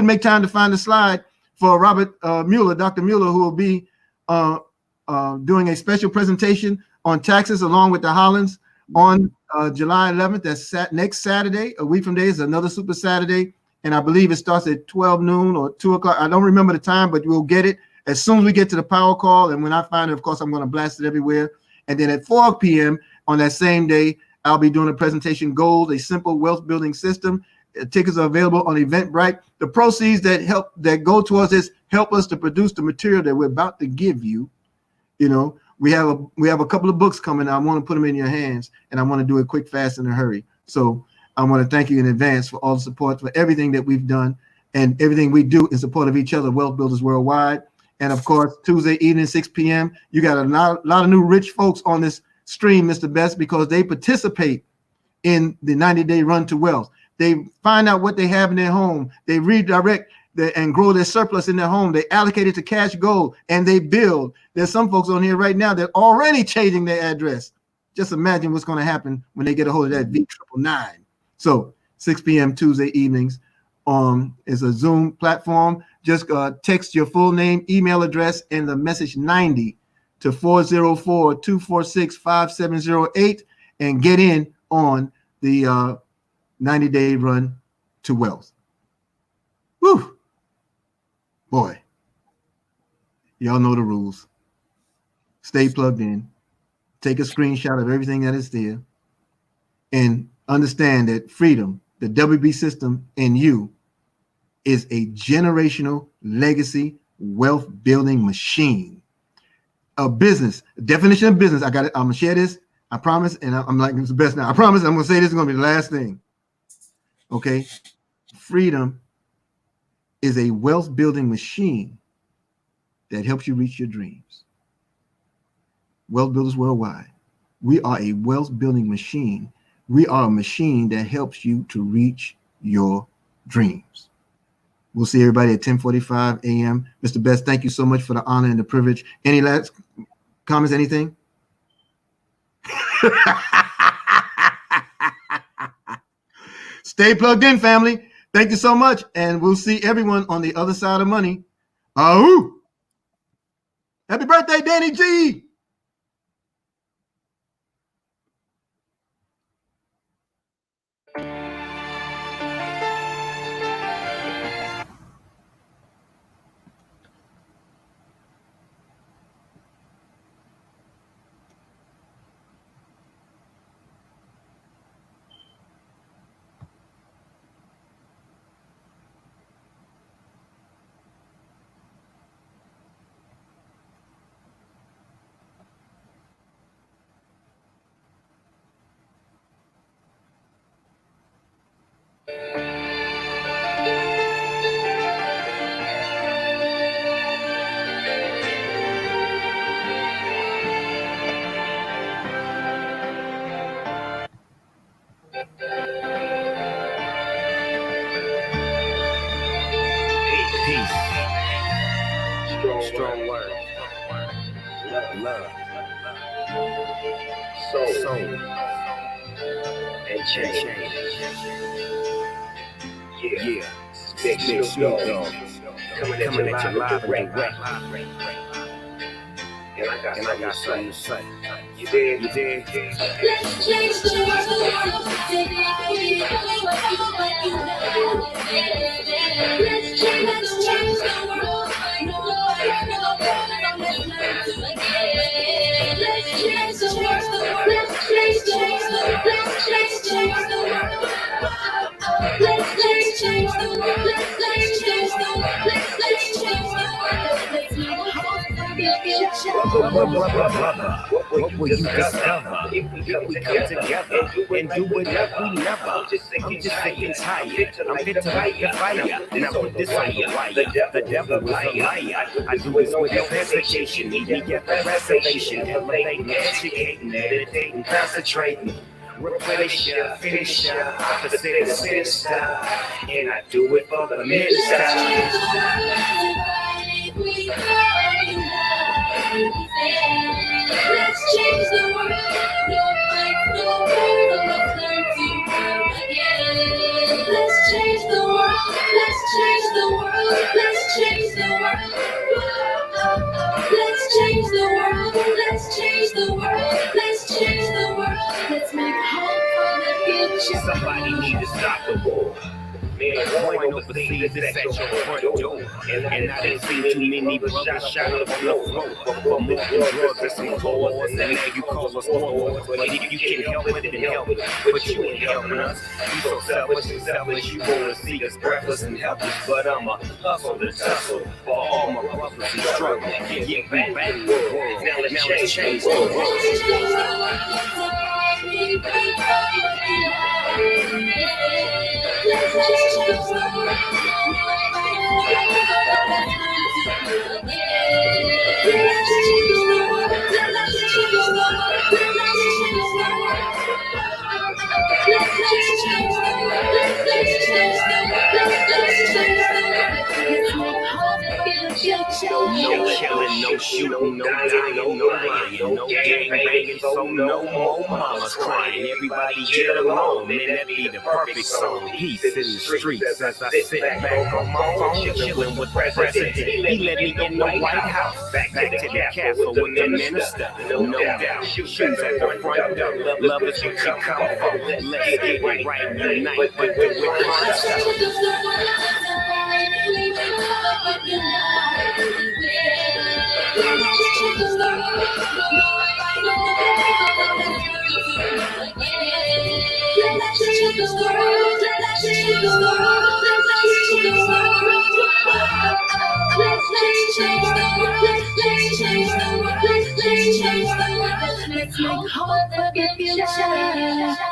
make time to find the slide for Robert Mueller, Dr. Mueller, who will be doing a special presentation on taxes along with the Hollands on July 11th. That's next Saturday. A week from today is another Super Saturday. And I believe it starts at 12 noon or 2 o'clock. I don't remember the time, but we'll get it as soon as we get to the power call. And when I find it, of course, I'm going to blast it everywhere. And then at 4 p.m. on that same day, I'll be doing a presentation, Gold, a simple wealth building system. Tickets are available on Eventbrite. The proceeds that go towards this help us to produce the material that we're about to give you. You know, we have a couple of books coming. I want to put them in your hands, and I want to do it quick, fast, in a hurry. So I want to thank you in advance for all the support, for everything that we've done and everything we do in support of each other, Wealth Builders Worldwide. And of course, Tuesday evening, 6 p.m., you got a lot of new rich folks on this stream, Mr. Best, because they participate in the 90-day run to wealth. They find out what they have in their home. They redirect and grow their surplus in their home. They allocate it to cash gold, and they build. There's some folks on here right now that are already changing their address. Just imagine what's going to happen when they get a hold of that V999. So 6 p.m. Tuesday evenings is a Zoom platform. Just text your full name, email address, and the message 90 to 404-246-5708 and get in on the 90-day run to wealth. Woo! Boy, y'all know the rules. Stay plugged in. Take a screenshot of everything that is there and understand that freedom, the WB system, and you is a generational legacy wealth building machine. A business, definition of business. I'm gonna share this. I promise, and I'm like, it's the best now. I promise I'm gonna say this is gonna be the last thing. Okay, freedom is a wealth building machine that helps you reach your dreams. Wealth Builders Worldwide. We are a wealth building machine. We are a machine that helps you to reach your dreams. We'll see everybody at 10:45 a.m. Mr. Best, thank you so much for the honor and the privilege. Any last comments, anything? Stay plugged in, family. Thank you so much. And we'll see everyone on the other side of money. Ahoo! Happy birthday, Danny G! Strong words. Love. Soul. And change. Yeah. Big Snoop Dogg. Coming at you live and direct. And I got something to say. You did. Let's change the world. Take it easy. Like you know. Let's change the world. Let's change the world. Let's change the world. Let's change the world. Let's change the world. Let's change the world. Let's change the world. Let's move forward. What will you discover if we come together and do it like we never? I'm just sick and tired. I'm fit to light the fire. Now put this on the wire. The devil was a liar. I do this with no hesitation. Meet me at the reservation. Elevating, educating, meditating, concentrating. Replenish ya, finish ya, opposite is sinister. And I do it for the minister. Let's change the world. No fight, no war. Let's learn to grow again. Let's change the world. Let's change the world. Let's change the world. Let's change the world. Let's change the world. Let's change the world. Let's make hope for the future. Somebody need to stop the war. Man, going overseas is at your front door. And I didn't see too many brothers shot up on the floor. For more drugs and some cores. And now you call us wars. But if you can help it, then help it. But you ain't helping us. You so selfish and selfish. You wanna see us breathless and helpless. But I'm a hustle and tussle for all my brothers who struggle. Get back to the world. Now let's change the world. Let's change the world. No killing, no shooting, no dying, no lying, no gang banging, so no more mamas crying. Everybody get along, man, that be the perfect song. Peace in the streets as I sit back on my phone, chilling with the president. He let me in the White House, back to the castle with the minister. No doubt, shoes at the front door. Love is what you come for. Let's get it right, unite, but do it right. Let's make hope for the future.